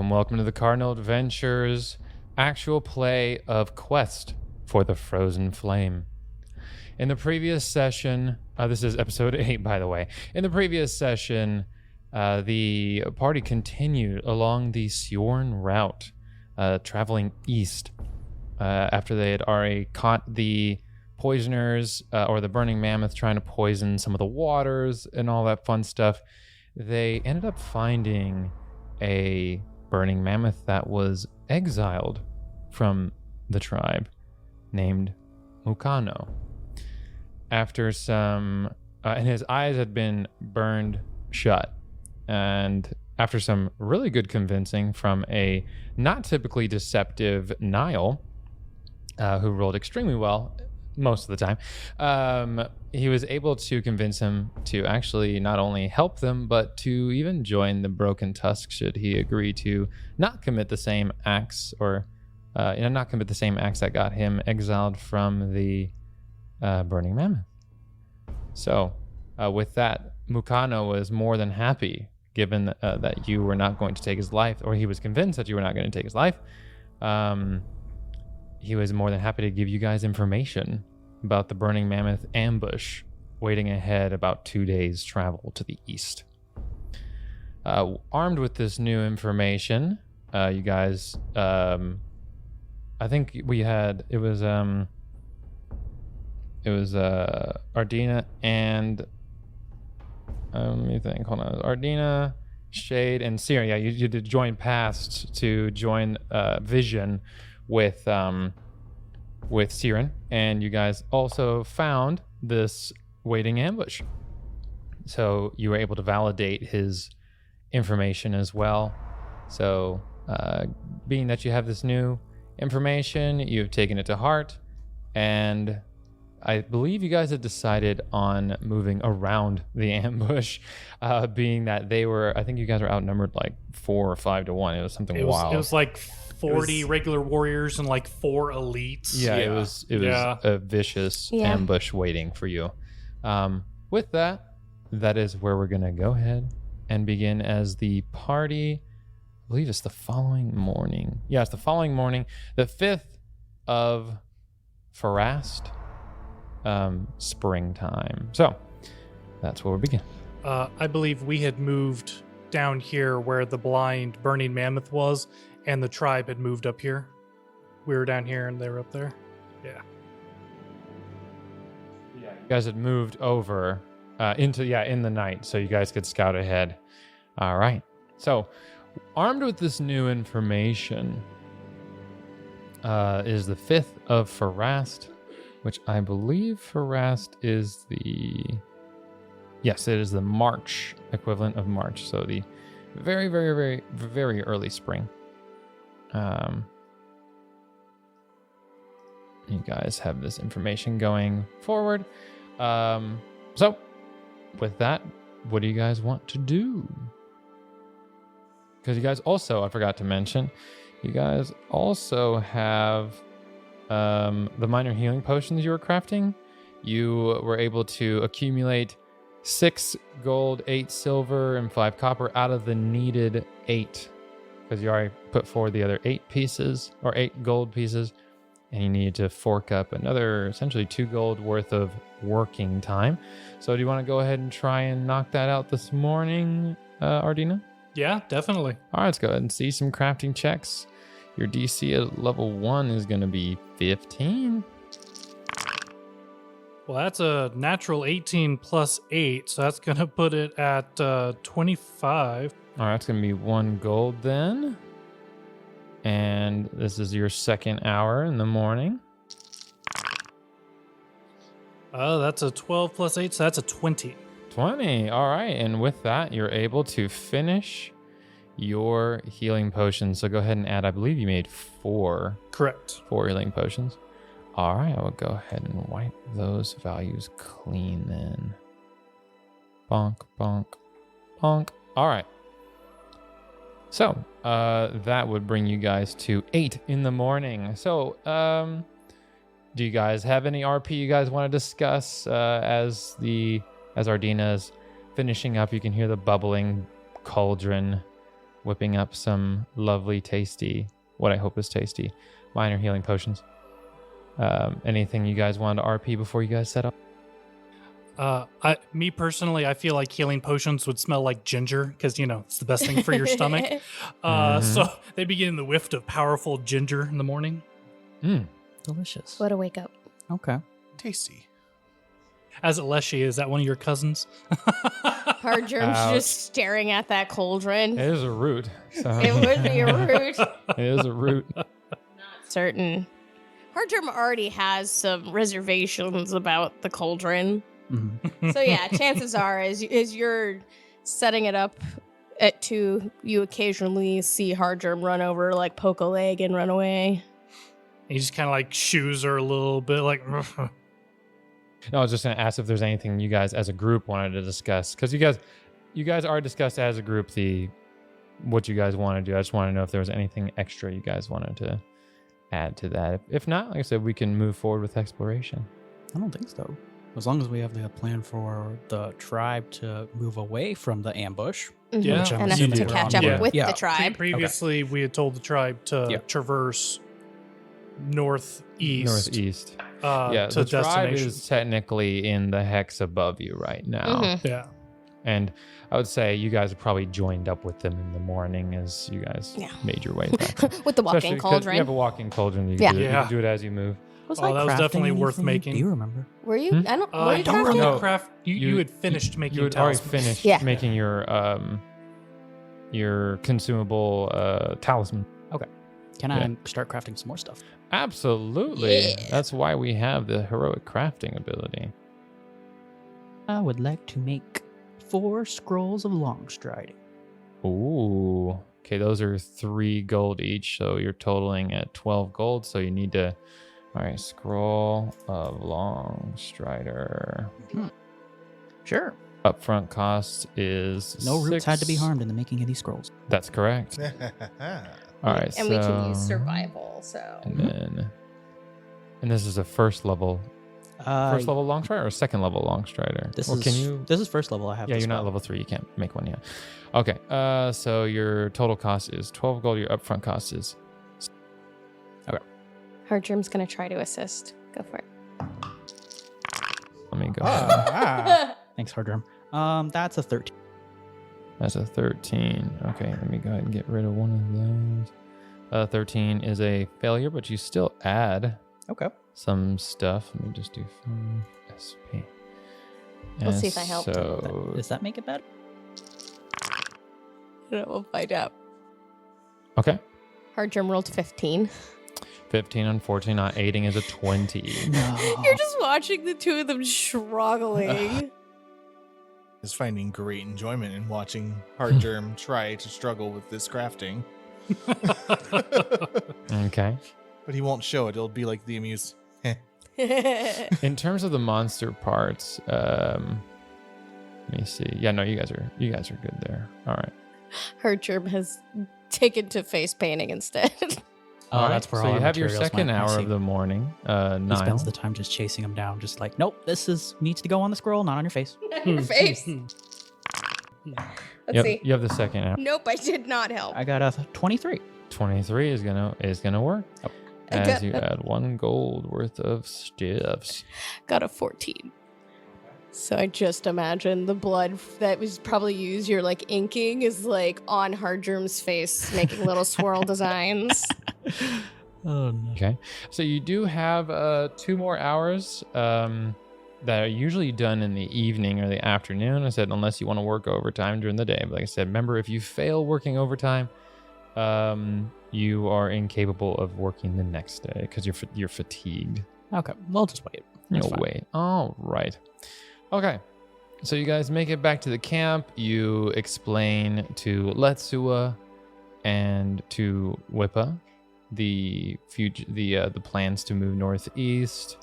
Welcome to the Cardinal Adventures actual play of Quest for the Frozen Flame. In the previous session, this is episode 8, by the way. In the previous session, the party continued along the Sjorn route, traveling east. After they had already caught the poisoners, or the burning mammoth trying to poison some of the waters and all that fun stuff, they ended up finding a burning mammoth that was exiled from the tribe named Mukano. After some, and his eyes had been burned shut. And after some really good convincing from a not typically deceptive Niall, who rolled extremely well most of the time, he was able to convince him to actually not only help them, but to even join the Broken Tusk should he agree to not commit the same acts, or not commit the same acts that got him exiled from the Burning Mammoth. So with that, Mukano was more than happy, given that you were not going to take his life, or he was convinced that you were not going to take his life. He was more than happy to give you guys information about the Burning Mammoth ambush waiting ahead about 2 days' travel to the east. Armed with this new information, you guys, I think we had, it was Ardina and, let me think, hold on, Ardina, Shade, and Siren. Yeah, you did join past to join Vision with Siren, and you guys also found this waiting ambush. So you were able to validate his information as well. So being that you have this new information, you've taken it to heart, and I believe you guys had decided on moving around the ambush, being that they were, I think you guys were outnumbered like 4 or 5 to 1. It was something wild. It was like 40 regular warriors and like 4 elites. Yeah, it was a vicious ambush waiting for you. With that is where we're going to go ahead and begin as the party. I believe it's the following morning. Yeah, it's the following morning, the 5th of Farast, springtime. So that's where we begin. I believe we had moved down here where the blind burning mammoth was, and the tribe had moved up here. We were down here and they were up there. Yeah. Yeah, you guys had moved over in the night, so you guys could scout ahead. All right. So, armed with this new information, is the 5th of Farast, which I believe Farast is it is the March equivalent of March. So the very, very, very, very early spring. You guys have this information going forward. So with that, what do you guys want to do? Because you guys also, I forgot to mention, you guys also have the minor healing potions you were crafting. You were able to accumulate 6 gold, 8 silver, and 5 copper out of the needed 8. Because you already put forward the other 8 pieces, or 8 gold pieces, and you need to fork up another essentially 2 gold worth of working time. So do you want to go ahead and try and knock that out this morning, Ardina? Yeah, definitely. All right, let's go ahead and see some crafting checks. Your DC at level 1 is going to be 15. Well, that's a natural 18 plus 8, so that's going to put it at 25. All right, it's going to be 1 gold then. And this is your 2nd hour in the morning. Oh, that's a 12 plus 8, so that's a 20. 20, all right. And with that, you're able to finish your healing potions. So go ahead and add, I believe you made 4. Correct. 4 healing potions. All right, I will go ahead and wipe those values clean then. Bonk, bonk, bonk. All right. So that would bring you guys to 8 in the morning. So do you guys have any RP you guys want to discuss as Ardina's finishing up? You can hear the bubbling cauldron whipping up some lovely, tasty, what I hope is tasty, minor healing potions. Anything you guys want to RP before you guys set up? Me personally, I feel like healing potions would smell like ginger because, it's the best thing for your stomach. So they begin the whiff of powerful ginger in the morning. Delicious. What a wake up. Okay. Tasty. As Aleshi, is that one of your cousins? Hardgerm's just staring at that cauldron. It is a root. So. It would be a root. It is a root. Not certain. Hardgerm already has some reservations about the cauldron. Mm-hmm. So yeah, chances are, as you're setting it up at 2, you occasionally see Hardgerm run over, like poke a leg and run away. He just kind of like shoos her a little bit, like. No, I was just going to ask if there's anything you guys as a group wanted to discuss, because you guys are discussed as a group what you guys want to do. I just want to know if there was anything extra you guys wanted to add to that. If not, like I said, we can move forward with exploration. I don't think so. As long as we have the plan for the tribe to move away from the ambush. Yeah. which I'm and assuming to we're catch on up the- with Yeah. the tribe. Previously, we had told the tribe to traverse northeast. Yeah, to the tribe destination. is technically in the hex above you right now. Mhm. Yeah. And I would say you guys have probably joined up with them in the morning as you guys made your way back. With the Especially walking 'cause cauldron. You have a walking cauldron. You Yeah. can do it. You Yeah. can do it as you move. Was Oh, that was crafting definitely worth anything? making. Do you remember? Were you? Hmm? I don't. Were I you don't crafting? recall No. craft. You had finished making You had already talismans. finished Yeah. making your consumable talisman. Can Yeah. I start crafting some more stuff? Absolutely. Yeah. That's why we have the heroic crafting ability. I would like to make 4 scrolls of long striding. Ooh. Okay, those are 3 gold each, so you're totaling at 12 gold. So you need to. All right, scroll of long strider. Sure. Upfront cost is No roots had to be 6. harmed in the making of these scrolls. That's correct. All right, And we can use survival. So And this is a first level long strider or second level long strider. This Or is can you? This is first level. I have. Yeah, this you're not spell. level 3. You can't make one yet. Okay. So your total cost is 12 gold. Your upfront cost is. Hardgerm's gonna try to assist. Go for it. Let me go. Thanks, Hardrum. That's a 13. That's a 13. Okay, let me go ahead and get rid of one of those. 13 is a failure, but you still add Okay. some stuff. Let me just do 5 SP. We'll see if I helped. So Does that make it better? We'll find out. okay, Hardgerm rolled 15. 15. Unfortunately, not aiding is a 20. No. You're just watching the two of them struggling. Is finding great enjoyment in watching Hardgerm try to struggle with this crafting. Okay. But he won't show it. It'll be like the amused. In terms of the monster parts, let me see. Yeah, no, you guys are good there. All right. Hardgerm has taken to face painting instead. Oh, All that's right, where so all you our have your materials second went. I hour see. of the morning. He spends Nile. the time just chasing him down, just like, nope, needs to go on the scroll, not on your face. Your face. Let's Yep, see. you have the second hour. Nope, I did not help. I got a 23. 23 is gonna work. Oh. I As got- you add 1 gold worth of stuffs. Got a 14. So I just imagine the blood that was probably used, your like inking, is like on Hardgerm's face, making little swirl designs. Oh, no. Okay. So you do have 2 more hours that are usually done in the evening or the afternoon. I said, unless you want to work overtime during the day. But like I said, remember, if you fail working overtime, you are incapable of working the next day because you're fatigued. Okay, we'll just wait. That's You'll fine. wait. All right. Okay. So you guys make it back to the camp. You explain to Letsua and to Wippa the plans to move northeast.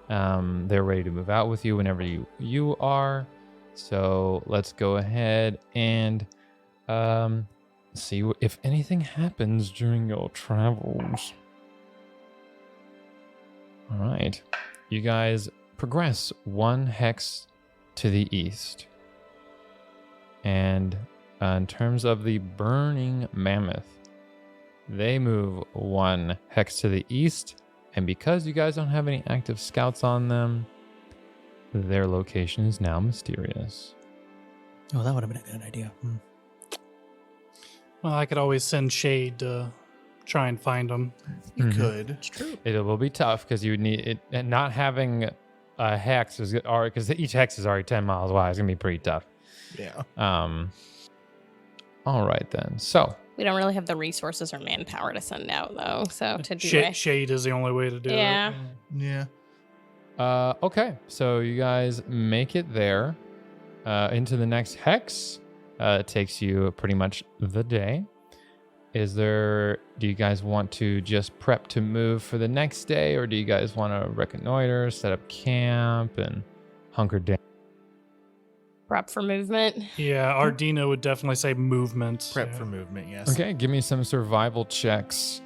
They're ready to move out with you whenever you are. So let's go ahead and see if anything happens during your travels. All right. You guys progress 1 hex to the east. And In terms of the burning mammoth, they move 1 hex to the east, and because you guys don't have any active scouts on them, their location is now mysterious. Oh, that would have been a good idea. Well, I could always send Shade to try and find them. You Mhm. could. It's true. It will be tough because you would need it, and not having a hex is already, because each hex is already 10 miles wide. It's gonna be pretty tough. Yeah. All right then. So We don't really have the resources or manpower to send out, though. So to do it. Shade is the only way to do Yeah. it. Yeah. okay, so you guys make it there into the next hex. It takes you pretty much the day. Do you guys want to just prep to move for the next day, or do you guys want to reconnoiter, set up camp, and hunker down? Prep for movement. Yeah, Ardina would definitely say movement. Prep Yeah. for movement, yes. Okay, give me some survival checks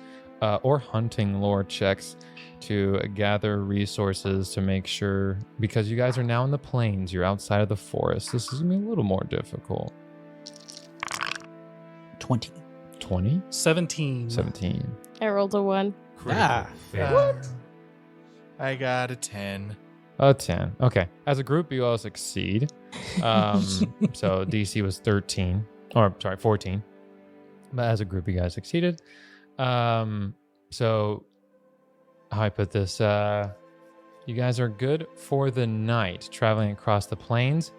or hunting lore checks to gather resources to make sure, because you guys are now in the plains, you're outside of the forest. This is going to be a little more difficult. 20. 20? 17. 17. I rolled a 1. Ah. I got a 10. A 10. Okay. As a group, you all succeed. So DC was 13. Or, sorry, 14. But as a group, you guys succeeded. So, how I put this, you guys are good for the night, traveling across the plains.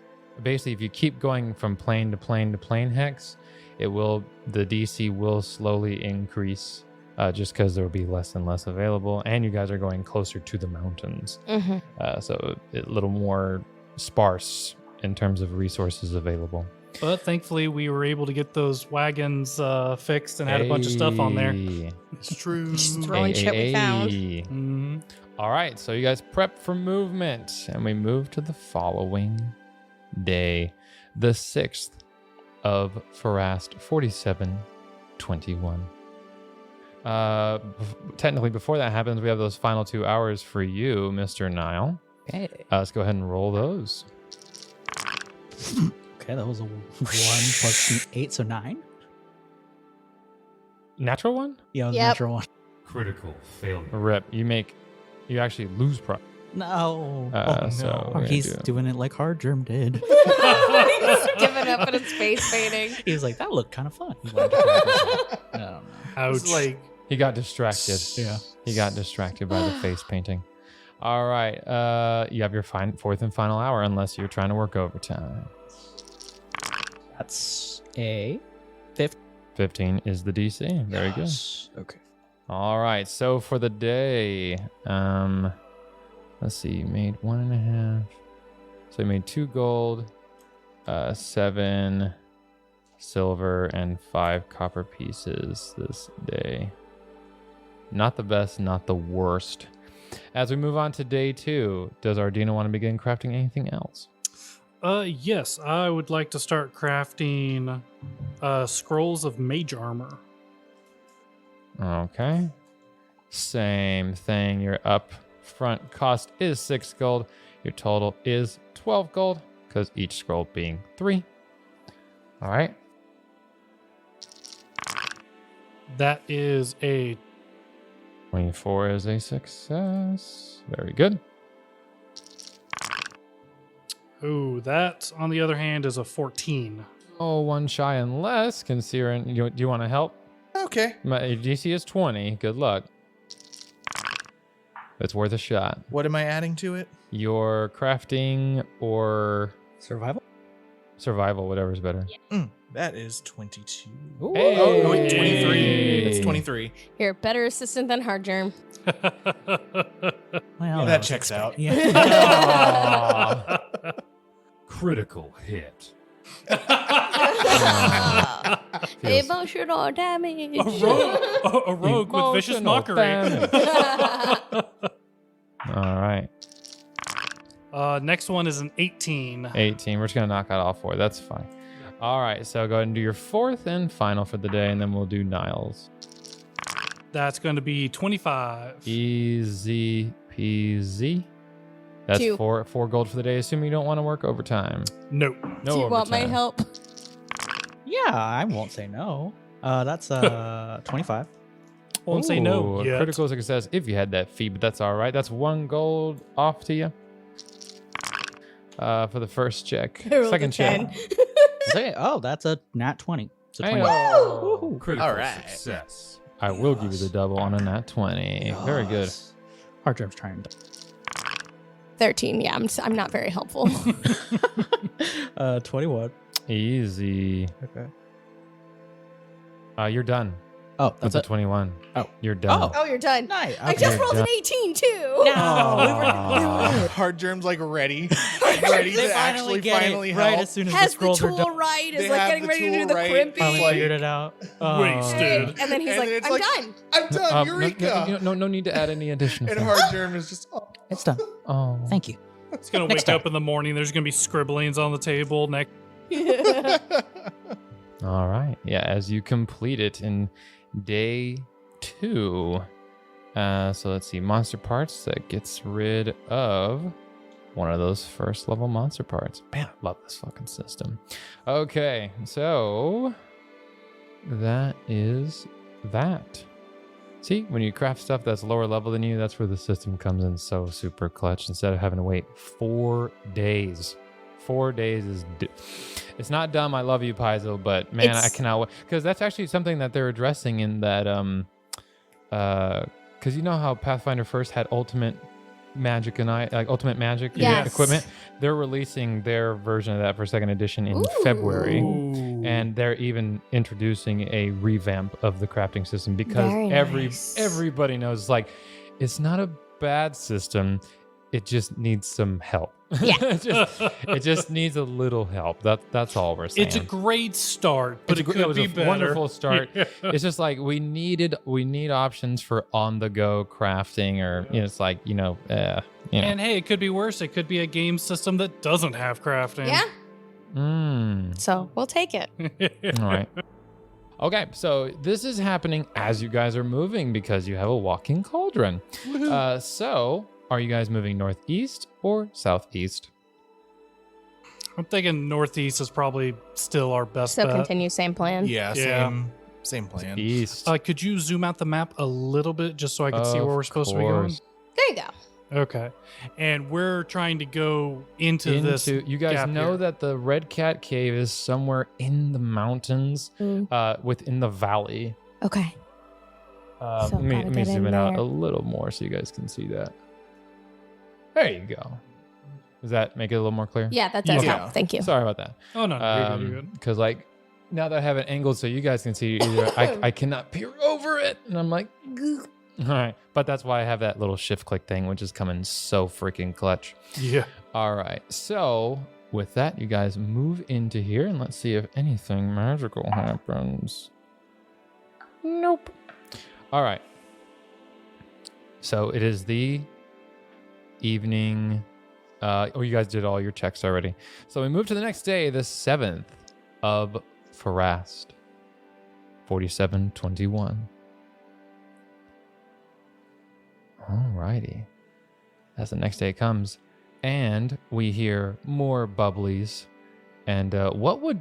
Basically, if you keep going from plane to plane to plane hex, the DC will slowly increase just because there will be less and less available, and you guys are going closer to the mountains. Mm-hmm. So a little more sparse in terms of resources available. But thankfully, we were able to get those wagons fixed and had a bunch of stuff on there. Hey. It's true. Just throwing shit we found. Mhm. All right, so you guys prep for movement, and we move to the following day, the 6th of Farast 4721. Technically, before that happens, we have those final 2 hours for you, Mr. Nile. Okay. Let's go ahead and roll those. Okay, that was a 1 plus 8, so 9. Natural one? Yeah, it was a Yep. natural 1. Critical failure. Rip. You actually lose pro. No. Oh, So no. we're gonna He's do- doing it like Hard Germ did. He's giving up on his face painting. He was like, that looked kind of fun. He wanted to try this out. I don't know. Ouch. It's like He got distracted. Yeah. He got distracted by the face painting. All right. You have your 4th and final hour, unless you're trying to work overtime. That's a 50. 15 is the DC. Very good. Okay. All right. So for the day, let's see. You made 1.5. So you made 2 gold, 7 silver, and 5 copper pieces this day. Not the best, not the worst. As we move on to day 2, does Ardina want to begin crafting anything else? Yes, I would like to start crafting scrolls of mage armor. Okay. Same thing. Your up front cost is 6 gold. Your total is 12 gold, because each scroll being 3. All right. That is a 24 is a success. Very good. ooh. That, on the other hand, is a 14. Oh, 1 shy and less, considering. Do you want to help? okay. My DC is 20. Good luck. It's worth a shot. What am I adding to it? Your crafting or Survival? survival, whatever's better. That is 22. Hey! Oh, wait, 23. It's 23. You're a better assistant than Hard Germ. Well, That was checks out. expected. Aw. Critical hit. Feels- Emotional damage. A rogue with vicious Emotional mockery. damage. All right. Next one is an 18. 18. We're just going to knock out all 4. That's fine. All right. So go ahead and do your 4th and final for the day, and then we'll do Niles. That's going to be 25. Easy peasy. That's 2. 4 gold for the day, assuming you don't want to work overtime. Nope. No Do you want my overtime. help? Yeah, Yeah, I won't say no. That's 25. Won't say no Ooh, yet. critical success if you had that feat, but that's all right. That's 1 gold off to you. For the first check. I rolled a Second check. 10. Okay, oh, that's a nat 20. So 20. Hey-o. Critical All right. success. I will give you the double on a nat 20. Very good. Hard Germ's trying to. 13. Yeah, I'm not very helpful. 21. Easy. Okay. You're done. Oh, With that's the it. 21. Oh. You're done. Oh, you're done. Nice. I just You're rolled done. an 18 too. Aw. Hard Germ's like ready to actually finally help. right as soon as the Has the scrolls are tool done. right, They is like have getting the ready to do tool the right. crimping. Finally Like- figured it out. Wasted. And then he's And like, then it's I'm like- done. I'm done, No, Eureka! no need to add any additional. And things. Hard Germ is just, oh. It's done. Oh. Thank you. It's gonna Next wake time. up in the morning. There's gonna be scribblings on the table next. All right. Yeah, as you complete it in day 2. So let's see. Monster parts, that gets rid of one of those first level monster parts. Man, I love this fucking system. Okay, so that is that. See, when you craft stuff that's lower level than you, that's where the system comes in so super clutch. Instead of having to wait 4 days. 4 days is... It's not dumb. I love you, Paizo, but man, I cannot wait. Because that's actually something that they're addressing in that... Because you know how Pathfinder first had ultimate magic and ultimate magic Yes. equipment? They're releasing their version of that for 2nd edition in Ooh. February. Ooh. And they're even introducing a revamp of the crafting system because Very nice. everybody knows like it's not a bad system. It just needs some help. Yeah. it just needs a little help. That's all we're saying. It's a great start, but It's it it could was be a better. wonderful start. It's just like we need options for on the go crafting, or it's like And hey, it could be worse. It could be a game system that doesn't have crafting. Yeah. Mm. So we'll take it. All right. Okay, so this is happening as you guys are moving because you have a walking cauldron. So are you guys moving northeast or southeast? I'm thinking northeast is probably still our best So bet. continue same plan. Yeah, Yeah. same plan. East. Could you zoom out the map a little bit just so I can see Of where we're supposed to be going? course. There you go. Okay. And we're trying to go into this. You guys gap know here. that the Red Cat Cave is somewhere in the mountains, within the valley. Okay. So Let me gotta get zoom in it out there. a little more so you guys can see that. There you go. Does that make it a little more clear? Yeah, that does Yeah. help. Thank you. Sorry about that. Oh, no, you're good. Because like now that I have it angled so you guys can see either I cannot peer over it and I'm like, "Gugh." All right. But that's why I have that little shift click thing, which is coming so freaking clutch. Yeah. All right. So with that, you guys move into here and let's see if anything magical happens. Nope. All right. So it is the evening. You guys did all your checks already. So we move to the next day, the 7th of Farast. 4721. Alrighty. As the next day comes, and we hear more bubblies. And what would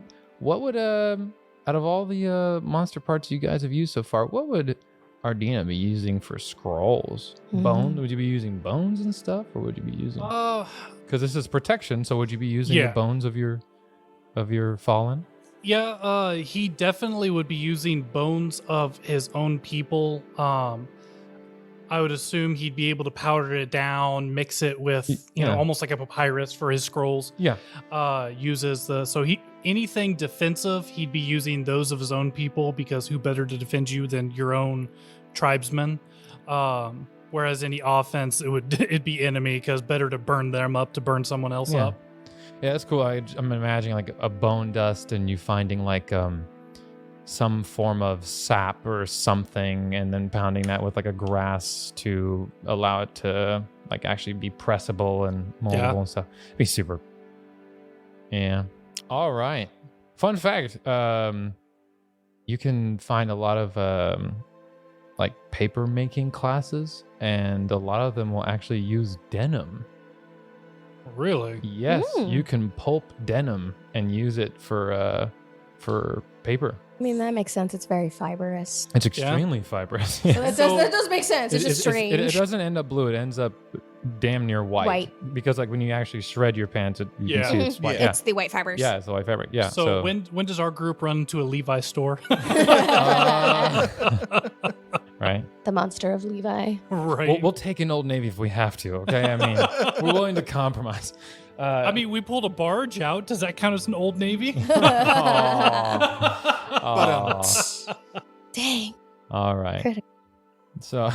out of all the monster parts you guys have used so far, what would Ardina be using for scrolls? Bones? Would you be using bones and stuff, or would you be using? Because this is protection, so would you be using the Yeah. bones of your fallen? Yeah, he definitely would be using bones of his own people. I would assume he'd be able to powder it down, mix it with, you know, Yeah. almost like a papyrus for his scrolls. Yeah. Uses anything defensive, he'd be using those of his own people, because who better to defend you than your own tribesmen? Whereas any offense, it'd be enemy, because better to burn them up to burn someone else Yeah. up. Yeah, that's cool. I'm imagining like a bone dust and you finding like some form of sap or something, and then pounding that with like a grass to allow it to like actually be pressable and moldable Yeah. and stuff. It'd be super. Yeah. All right. Fun fact. You can find a lot of like paper making classes, and a lot of them will actually use denim. Really? Yes, Ooh. you can pulp denim and use it for paper. I mean, that makes sense. It's very fibrous. It's extremely fibrous. So that does make sense. It's just strange. It doesn't end up blue. It ends up damn near white. Because like when you actually shred your pants, you can see it's white. It's the white fibers. Yeah, it's the white fabric. Yeah. So when does our group run to a Levi store? Right. The monster of Levi. Right. We'll take an Old Navy if we have to. Okay. I mean, we're willing to compromise. I mean, we pulled a barge out. Does that count as an Old Navy? Dang. All right. So,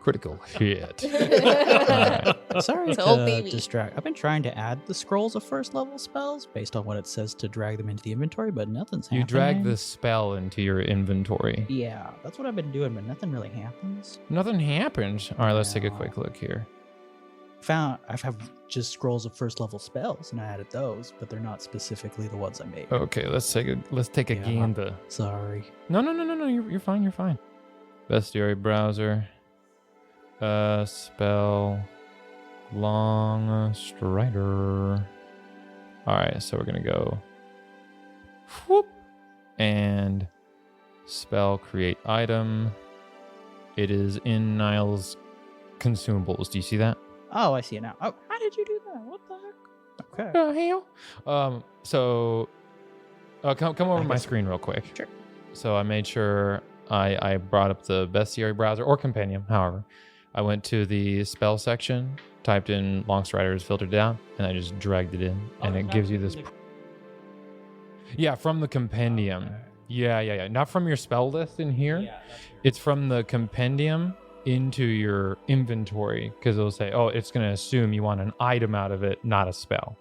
critical hit. Sorry It's Old to Navy. distract. I've been trying to add the scrolls of first level spells based on what it says to drag them into the inventory, but nothing's happening. You drag the spell into your inventory. Yeah, that's what I've been doing, but nothing really happens. Nothing happens. All right, let's take a No. quick look here. I've had just scrolls of first level spells, and I added those, but they're not specifically the ones I made. Okay, let's take a Yeah. gander. Sorry. No. You're fine. You're fine. Bestiary browser. Spell. Long Strider. All right, so we're gonna go. Whoop, and spell create item. It is in Niall's consumables. Do you see that? Oh, I see it now. Oh, how did you do that? What the heck? Okay. The hell? So, come over I my guess- screen real quick. Sure. So I made sure I brought up the bestiary browser or compendium, however. I went to the spell section, typed in Long Striders, filtered down, and I just dragged it in, and it gives you this. Yeah, from the compendium. Okay. Yeah. Not from your spell list in here. It's from the compendium into your inventory, because it'll say, oh, it's going to assume you want an item out of it, not a spell.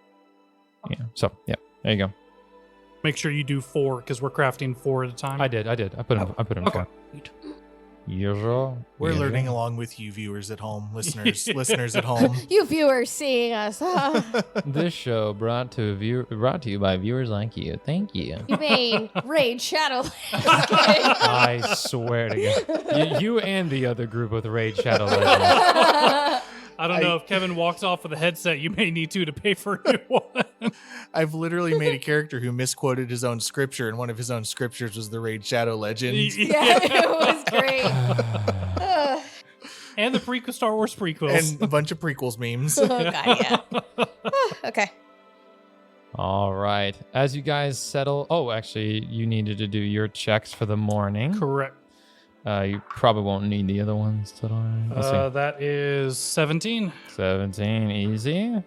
Yeah. So, yeah, there you go. Make sure you do 4 because we're crafting 4 at a time. I did. I put him. I put him. Okay. Yes, sir. We're Yes, learning sir. along with you, viewers at home, listeners at home. You viewers seeing us. This show brought to you by viewers like you. Thank you. You mean Raid Shadow? I swear to God, you and the other group with Raid Shadow Legends. I don't know if Kevin walks off with a headset. You may need to pay for a new one. I've literally made a character who misquoted his own scripture, and one of his own scriptures was the Raid Shadow Legend. Yeah, it was great. Ugh. And the Star Wars prequels. And a bunch of prequels memes. Oh, God, yeah. Okay. All right. As you guys settle, actually, you needed to do your checks for the morning. Correct. You probably won't need the other ones today. Let's see. That is 17. 17, easy.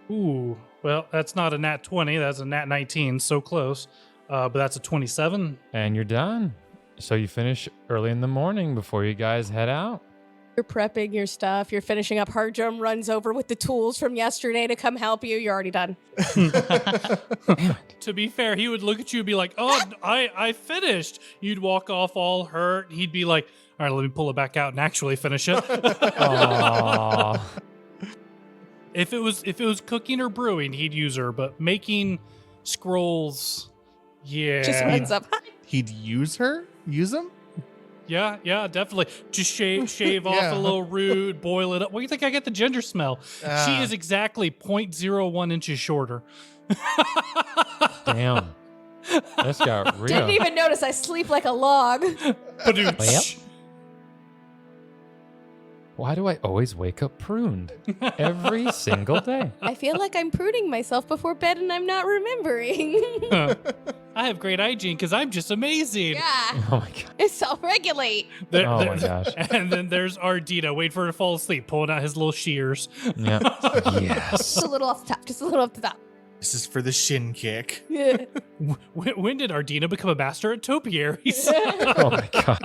Ooh. Well, that's not a nat 20. That's a nat 19. So close. But that's a 27. And you're done. So you finish early in the morning before you guys head out. You're prepping your stuff. You're finishing up. Hardrum runs over with the tools from yesterday to come help you. You're already done. To be fair, he would look at you and be like, oh, I finished. You'd walk off all hurt. He'd be like, all right, let me pull it back out and actually finish it. Aww. If it was cooking or brewing, he'd use her, but making scrolls, yeah. Just runs up. He'd use them? Yeah, definitely. Just shave off Yeah. a little root, boil it up. What do you think I get the ginger smell? She is exactly 0.01 inches shorter. Damn. This got real. Didn't even notice I sleep like a log. Badooch. Why do I always wake up pruned? Every single day. I feel like I'm pruning myself before bed and I'm not remembering. I have great hygiene because I'm just amazing. Yeah. Oh my God. It's self-regulate. Oh my gosh. And then there's Ardita, wait for her to fall asleep, pulling out his little shears. Yeah. Just Yes. a little off the top. Just a little off the top. This is for the shin kick. Yeah. When did Ardina become a master at topiaries? Oh my God.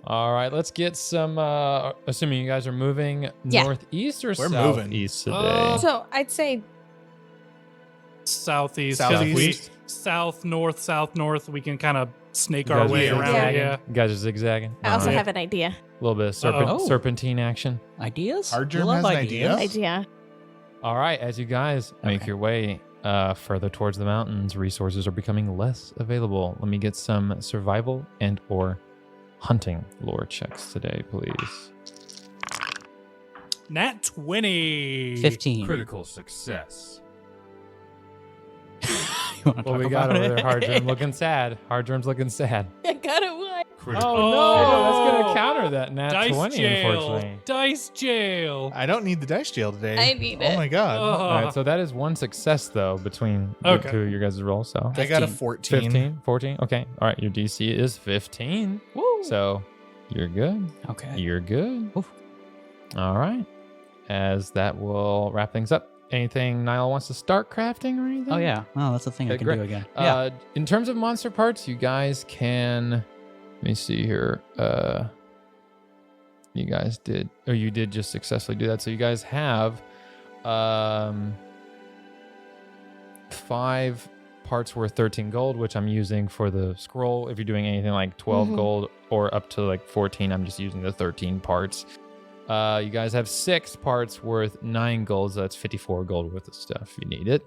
All right, let's get some. Assuming you guys are moving Yeah. northeast or We're moving. southeast today. So I'd say Southeast. 'cause if we Southeast. south, north, we can kind of snake You our guys way are around. zigzagging? Yeah. You guys are zigzagging. I also All right. have an idea. A little bit of Uh-oh. serpentine action. Ideas? Hard You Germ love has an idea? Idea. All right, as you guys make Okay. your way further towards the mountains, resources are becoming less available. Let me get some survival and or hunting lore checks today, please. Nat 20. 15. Critical success. want to What talk we got about over it? there? Hardgerm looking sad. Hardgerm's looking sad. I got it. What? Critical. Oh, no, that's gonna Oh. counter that nat Dice 20, jail. unfortunately. Dice jail. I don't need the dice jail today. I need Oh it. my god. All right, so that is one success though between the Okay. two of your guys' rolls. So I got a 15. 14. 15, 14. Okay. All right, your DC is 15. Woo. So you're good. Okay. You're good. Oof. All right. As that will wrap things up. Anything Niall wants to start crafting or anything? Oh yeah. Oh, that's the thing I Okay, can great. do again. Yeah. In terms of monster parts, you guys can. Let me see here. You guys did, or you did just successfully do that. So you guys have 5 parts worth 13 gold, which I'm using for the scroll. If you're doing anything like 12 Mhm. gold or up to like 14, I'm just using the 13 parts. You guys have 6 parts worth 9 gold, so that's 54 gold worth of stuff. You need it.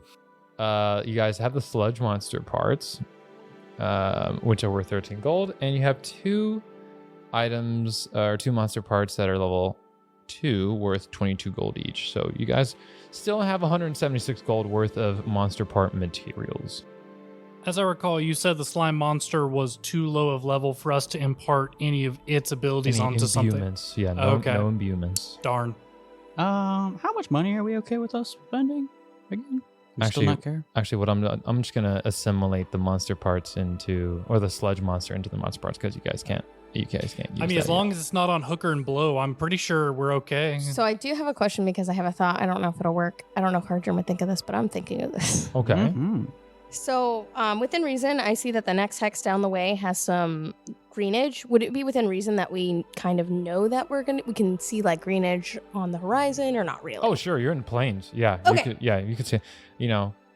You guys have the sludge monster parts, which are worth 13 gold, and you have 2 items or 2 monster parts that are level 2 worth 22 gold each. So you guys still have 176 gold worth of monster part materials. As I recall, you said the slime monster was too low of level for us to impart any of its abilities Any onto something. imbuements. Yeah, no, Okay. no imbuements. Darn. How much money are we okay with us spending again? We Actually- still not care. Actually, what I'm just gonna assimilate the monster parts into, or the sludge monster into the monster parts, because you guys can't use I mean, that as long as it's not on hooker and blow, I'm pretty sure we're okay. So I do have a question because I have a thought. I don't know if it'll work. I don't know if Hardgerm would think of this, but I'm thinking of this. yet. Okay. Mhm. So within reason, I see that the next hex down the way has some greenage. Would it be within reason that we kind of know that we can see like greenage on the horizon, or not really? Oh, sure. You're in the plains. Yeah. Okay. You could see.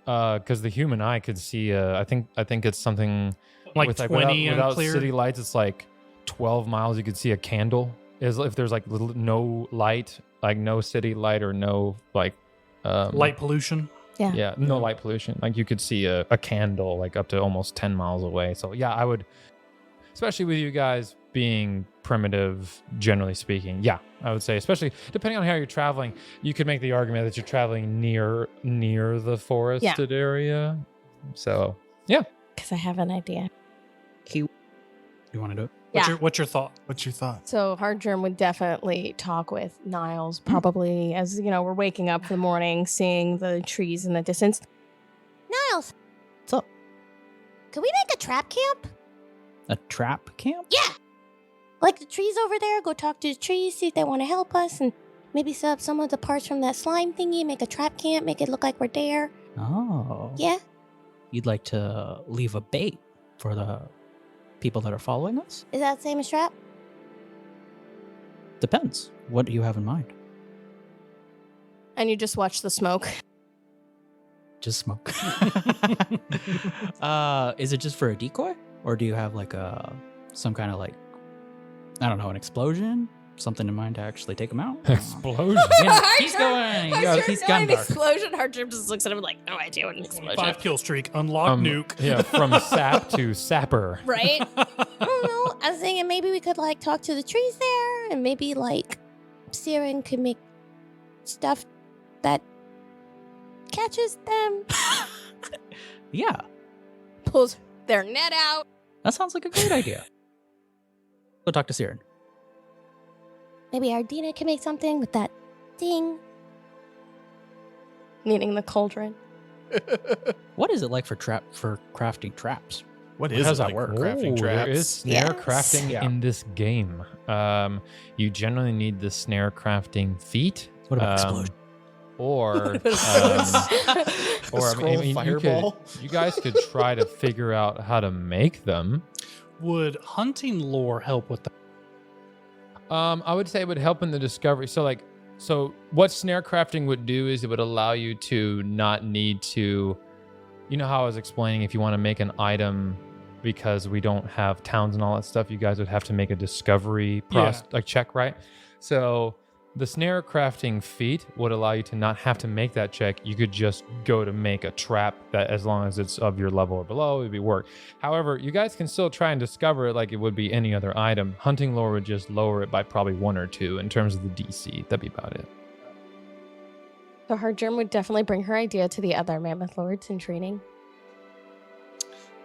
Because the human eye could see. I think it's something Like with, 20 without unclear. city lights. It's like 12 miles. You could see a candle. Is if there's like no light, like no city light or no like Light pollution. Yeah, no light pollution. Like you could see a candle like up to almost 10 miles away. So yeah, I would, especially with you guys being primitive, generally speaking. Yeah, I would say, especially depending on how you're traveling, you could make the argument that you're traveling near the forested area. So yeah, Because I have an idea. Cute. You want to do it? Yeah. What's your thought? What's your thought? So Hardgerm would definitely talk with Niles, probably as we're waking up in the morning, seeing the trees in the distance. Niles, What's up? could we make a trap camp? A trap camp? Yeah. Like the trees over there, go talk to the trees, see if they want to help us, and maybe set up some of the parts from that slime thingy, make a trap camp, make it look like we're there. Oh. Yeah. You'd like to leave a bait for the people that are following us? Is that the same as trap? Depends. What do you have in mind? And you just watch the smoke. Just smoke. Is it just for a decoy? Or do you have like some kind of like, I don't know, an explosion? Something in mind to actually take them out? explosion. Yeah, he's going. He's an Gundar. explosion. Hardgerm just looks at him like, no idea what an explosion. 5 kill streak. Unlock nuke. Yeah, from sap to sapper. Right? I don't know. I was thinking maybe we could like talk to the trees there, and maybe like Siren could make stuff that catches them, Yeah, pulls their net out. that sounds like a great idea. Go talk to Siren. Maybe Ardina can make something with that thing. Meaning the cauldron. What is it like for crafting traps? What How is does it that like work? for crafting Ooh, traps? There is snare Yes. crafting Yeah. in this game. You generally need the snare crafting feat. What about explosion? Or, What about or I Scroll mean, fireball? you guys could try to figure out how to make them. Would hunting lore help with that? I would say it would help in the discovery. So what snare crafting would do is it would allow you to not need to, you know how I was explaining, if you want to make an item because we don't have towns and all that stuff, you guys would have to make a discovery check, right? So the snare crafting feat would allow you to not have to make that check. You could just go to make a trap that, as long as it's of your level or below, it would be work. However, you guys can still try and discover it like it would be any other item. Hunting lore would just lower it by probably 1 or 2 in terms of the DC. That'd be about it. So Hardgerm would definitely bring her idea to the other mammoth lords in training.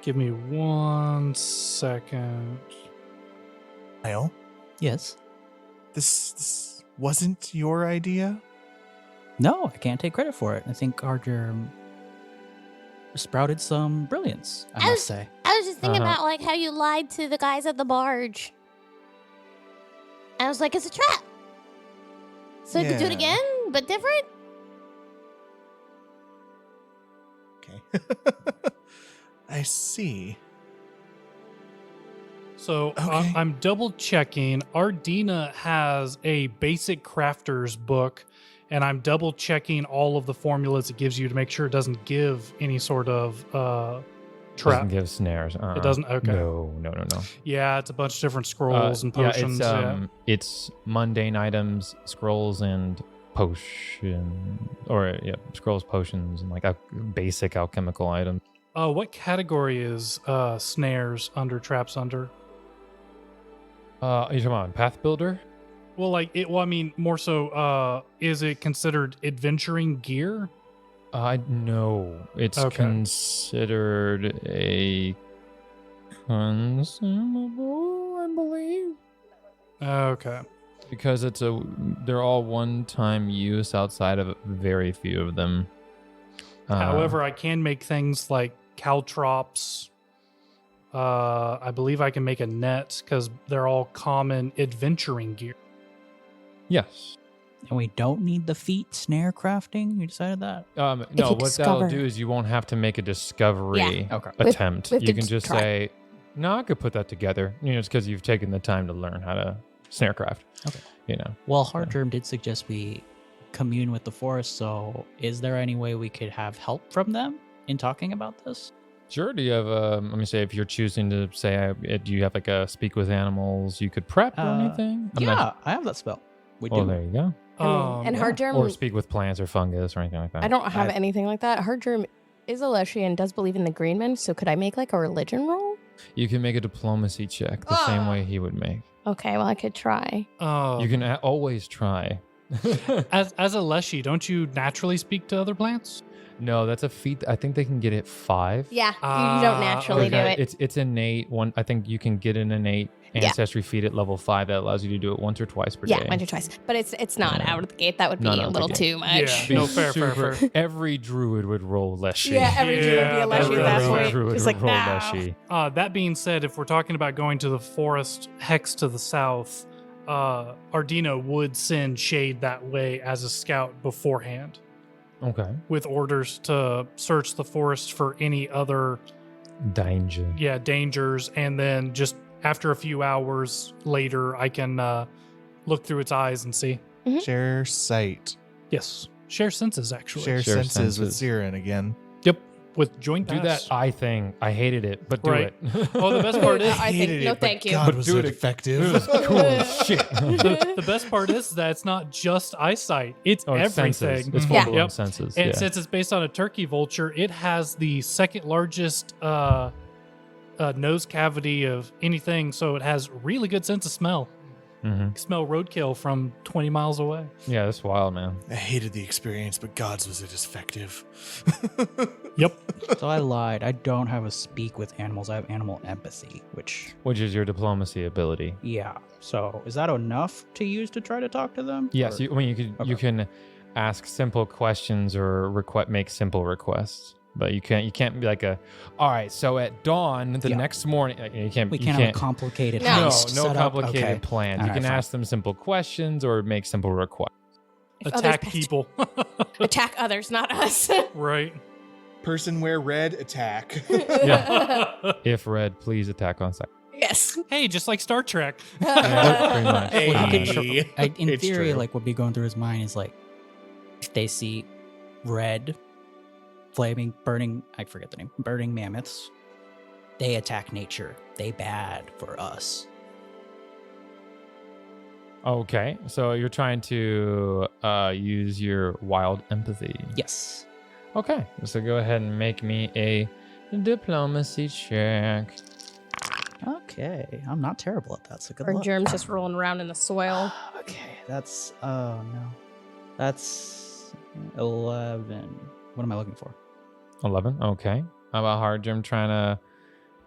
Give me 1 second. Kyle, Yes. this wasn't your idea? No, I can't take credit for it. I think Arger sprouted some brilliance, I must say. I was just thinking Uh-huh. about like how you lied to the guys at the barge. I was like, it's a trap. So you could do it Yeah. again, but different? Okay. I see. So Okay. I'm double checking. Ardina has a basic crafter's book, and I'm double checking all of the formulas it gives you to make sure it doesn't give any sort of trap. Doesn't give snares. It doesn't? Okay. No. Yeah, it's a bunch of different scrolls and potions. It's mundane items, scrolls, and scrolls, potions, and like basic alchemical items. What category is snares under, traps under? Are you talking about Path Builder? Well, I mean, more so, is it considered adventuring gear? No, it's Okay. considered a consumable, I believe, Okay. because they're all one-time use outside of very few of them. However, I can make things like caltrops. I believe I can make a net because they're all common adventuring gear. yes. And we don't need the feat snare crafting? You decided that? No, you what that'll discover- do is you won't have to make a discovery Okay. attempt. we have You to can just try. say, "No, I could put that together." It's because you've taken the time to learn how to snare craft. Okay. Well, Hardgerm did suggest we commune with the forest, so is there any way we could have help from them in talking about this? Sure. Do you have let me say, if you're choosing to say, do you have like a speak with animals you could prep or anything? I'm yeah, not- I have that spell. We Oh, do. there you go. And Yeah. hard germ, Or speak with plants or fungus or anything like that. I don't have I- anything like that. Hard germ is a Leshy and does believe in the green men, so could I make like a religion roll? You can make a diplomacy check the same way he would make. Okay, well I could try. You can always try. As a Leshy, don't you naturally speak to other plants? No, that's a feat. I think they can get it 5. Yeah, you don't naturally do Okay, it. It's innate. I think you can get an innate Yeah. ancestry feat at level 5 that allows you to do it once or twice per Yeah, day. once or twice. But it's not Yeah. out of the gate. That would be Not out a of the little gate. too much. Yeah. No, fair. Every druid would roll Leshy. Yeah, every druid would be a Leshy at that Every point. druid It's would like, roll no. Leshy. That being said, if we're talking about going to the forest hex to the south, Ardina would send Shade that way as a scout beforehand, Okay. with orders to search the forest for any other Danger. dangers, and then just after a few hours later I can look through its eyes and see. Share sight. Yes, share senses actually. Share Share senses with senses. Siren again. Yep, with joint Do pass. that eye thing. I hated it, but do Right. it. Oh, the best part is I think Hated no, it, but thank you. God, But was do it it- effective? It was cool as shit. the best part is that it's not just eyesight; it's Oh, it's everything. senses. It's Mhm. full-blown Yep. senses. And yeah. since it's based on a turkey vulture, it has the second largest nose cavity of anything, so it has really good sense of smell. Mhm. You can smell roadkill from 20 miles away. Yeah, that's wild, man. I hated the experience, but God's was it effective. Yep. So I lied. I don't have a speak with animals. I have animal empathy, which, Which is your diplomacy ability. yeah. So is that enough to use to try to talk to them? Yes, Or- you Okay. can ask simple questions or make simple requests, but you can't be like all right. So at dawn the Yeah. next morning, you can't. we you can't can't have a complicated No. heist no set up? complicated Okay. plan. All You right, can fine. ask them simple questions or make simple requests. If others Attack passed- people. Attack others, not us. Right. Person wear red, attack. Yeah. If red, please attack on sight. Yes. Hey, just like Star Trek. Yeah, pretty much. Hey. Well, he could in It's theory, true. like what be going through his mind is like, if they see red, flaming, burning, I forget the name, burning mammoths, they attack nature. They bad for us. Okay, so you're trying to use your wild empathy. Yes. Okay, so go ahead and make me a diplomacy check. Okay, I'm not terrible at that, so good Or luck. germs just rolling around in the soil. Okay, that's, oh no. That's 11. What am I looking for? 11. Okay. How about hard germ trying to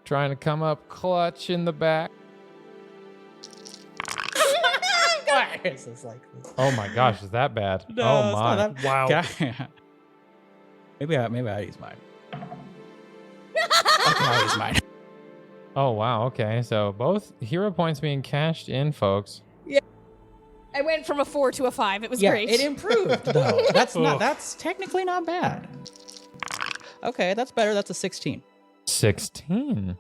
trying to come up clutch in the back. This is like this. Oh my gosh, is that bad? No, oh it's my. not that- Wow. Okay. maybe I use mine. Okay, I'll use mine. Oh wow, okay. So both hero points being cashed in, folks. I went from a 4 to a 5. It was Yeah, great. it improved though. That's not. Ugh. That's technically not bad. Okay, that's better. That's a 16. 16.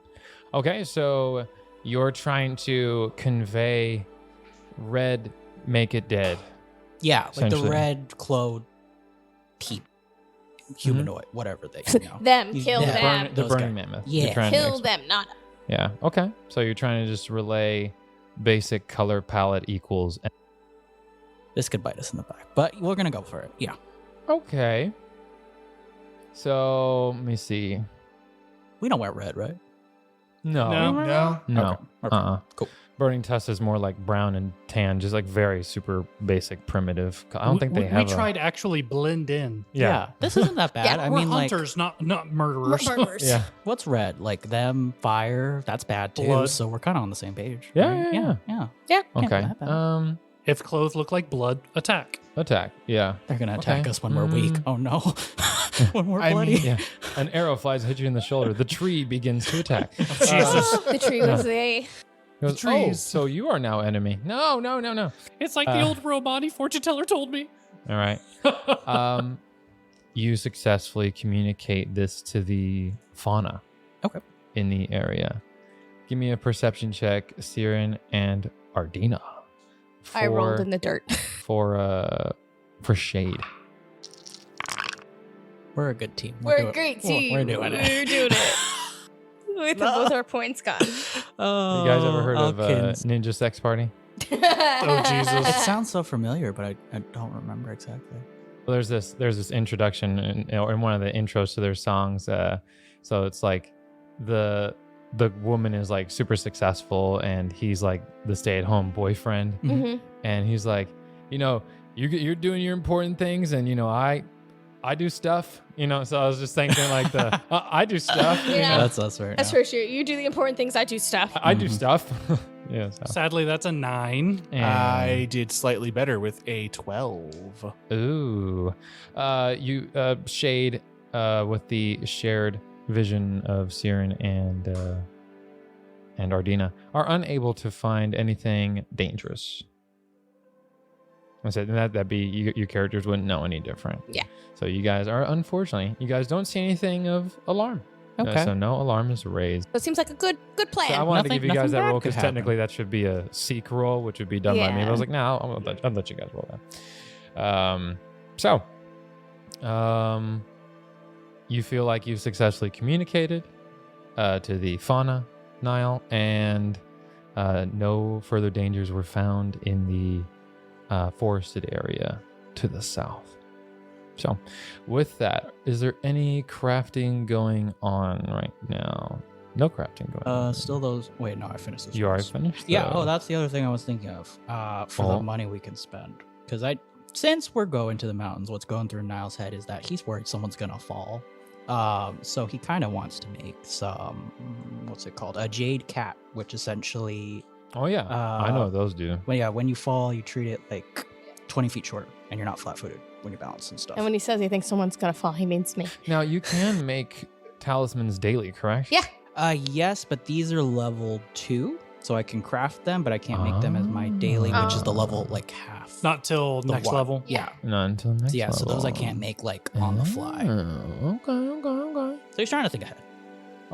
Okay, so you're trying to convey red, make it dead. Yeah, like the Essentially. red clothed people, humanoid, whatever they. Them, You- kill yeah. them. The Those burning guys. mammoth. Yeah. You're trying to Kill them, not Yeah. Okay. So you're trying to just relay basic color palette equals. This could bite us in the back, but we're gonna go for it. Yeah. Okay. So let me see. We don't wear red, right? No. No. No. Okay. Okay. Cool. Burning tusk is more like brown and tan, just like very super basic, primitive. I don't think they have. We tried to actually blend in. Yeah. This isn't that bad. Yeah, I We're mean, like, hunters, not murderers. murderers. Yeah. what's red? Like them, fire. That's bad too. Blood. So we're kind of on the same page. Yeah, right? yeah, yeah. Yeah. Can't be Okay. that bad. If clothes look like blood, attack. Attack. Yeah. They're gonna attack okay. us when we're weak. Oh no. When we're I bloody. mean- Yeah. An arrow flies, hit you in the shoulder. The tree begins to attack. Jesus. The tree was a. He goes, trees. "Oh, so you are now enemy." No. It's like the old robot fortune teller told me. All right. You successfully communicate this to the fauna. Okay. In the area. Give me a perception check, Siren and Ardina. I rolled in the dirt. for shade. We're a good team. We're a great team. We're doing it. We're doing it. With both our points gone. Oh, You guys ever heard of Elkins. Oh Ninja Sex Party? Jesus. It sounds so familiar, but I don't remember exactly. Well, there's this introduction in one of the intros to their songs. So it's like the woman is like super successful and he's like the stay-at-home boyfriend, hmm and he's like, you're doing your important things, and I do stuff, So I was just thinking like I do stuff. Yeah. That's us right That's now. for sure. You do the important things. I do stuff. I do stuff. Yeah. So. Sadly, that's a 9. And- I did slightly better with a 12. Ooh. You shade with the shared vision of Siren and Ardina are unable to find anything dangerous. I said that'd be your characters wouldn't know any different. Yeah. So you guys are unfortunately you guys don't see anything of alarm. Okay. So no alarm is raised. So it seems like a good plan. So I wanted to Nothing- give you guys nothing that bad roll could because happen. technically that should be a seek roll, which would be done by me. But I was Yeah. like, no, I'll let you guys roll that. You feel like you've successfully communicated to the fauna, Nile, and no further dangers were found in the forested area to the south. So, with that, is there any crafting going on right now? No crafting going on. Still those. Wait, no, I finished this. You are first. finished? Yeah. So- Oh, that's the other thing I was thinking of. For Oh. the money we can spend, because since we're going to the mountains, what's going through Niall's head is that he's worried someone's gonna fall. So he kind of wants to make some. What's it called? A jade cap, which essentially, Oh yeah, I know what those do. when you fall, you treat it like 20 feet shorter, and you're not flat-footed when you balance and stuff. And when he says he thinks someone's gonna fall, he means me. Now you can make talismans daily, correct? Yeah. Yes, but these are level 2, so I can craft them, but I can't make them as my daily, which is the level like half. Not till the next one. level. Yeah. Not until next. Yeah, so those I level. can't make like on the fly. Oh, okay. So he's trying to think ahead.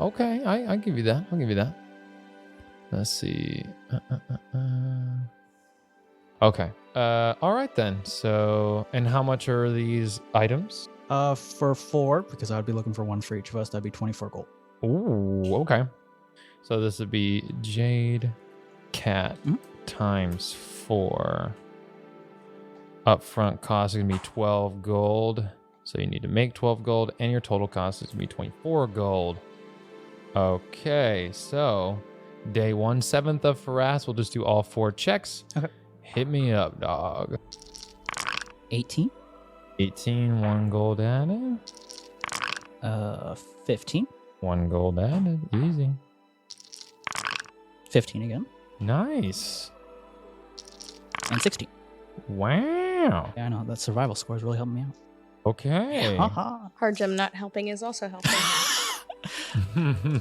Okay, I give you that. I'll give you that. Let's see. Okay. All right then. So, and how much are these items? For 4, because I would be looking for one for each of us, that'd be 24 gold. Ooh, okay. So this would be Jade Cat times 4. Upfront cost is gonna be 12 gold. So you need to make 12 gold, and your total cost is gonna be 24 gold. Okay, so day 1/7 of Faraz, we'll just do all 4 checks. Okay. Hit me up, dog. 18, 18, 1 gold added. 15, 1 gold added. Easy. 15 again. Nice. And 16. Wow. Yeah, I know. That survival score is really helping me out. Okay. Haha. Hardgem not helping is also helping.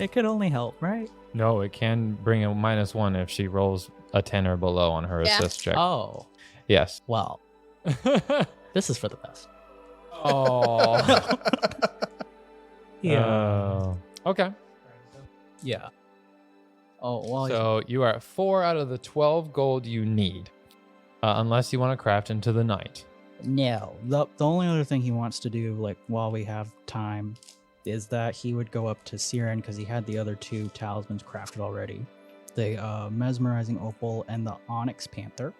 It could only help, right? No, it can bring a -1 if she rolls a 10 or below on her Yeah. assist check. Oh, Yes. well, this is for the best. Oh. Yeah. Okay. Yeah. Oh, well, So you are at 4 out of the 12 gold you need, unless you want to craft into the night. no. The only other thing he wants to do, like, while we have time, is that he would go up to Siren because he had the other 2 talismans crafted already. The mesmerizing opal and the onyx panther.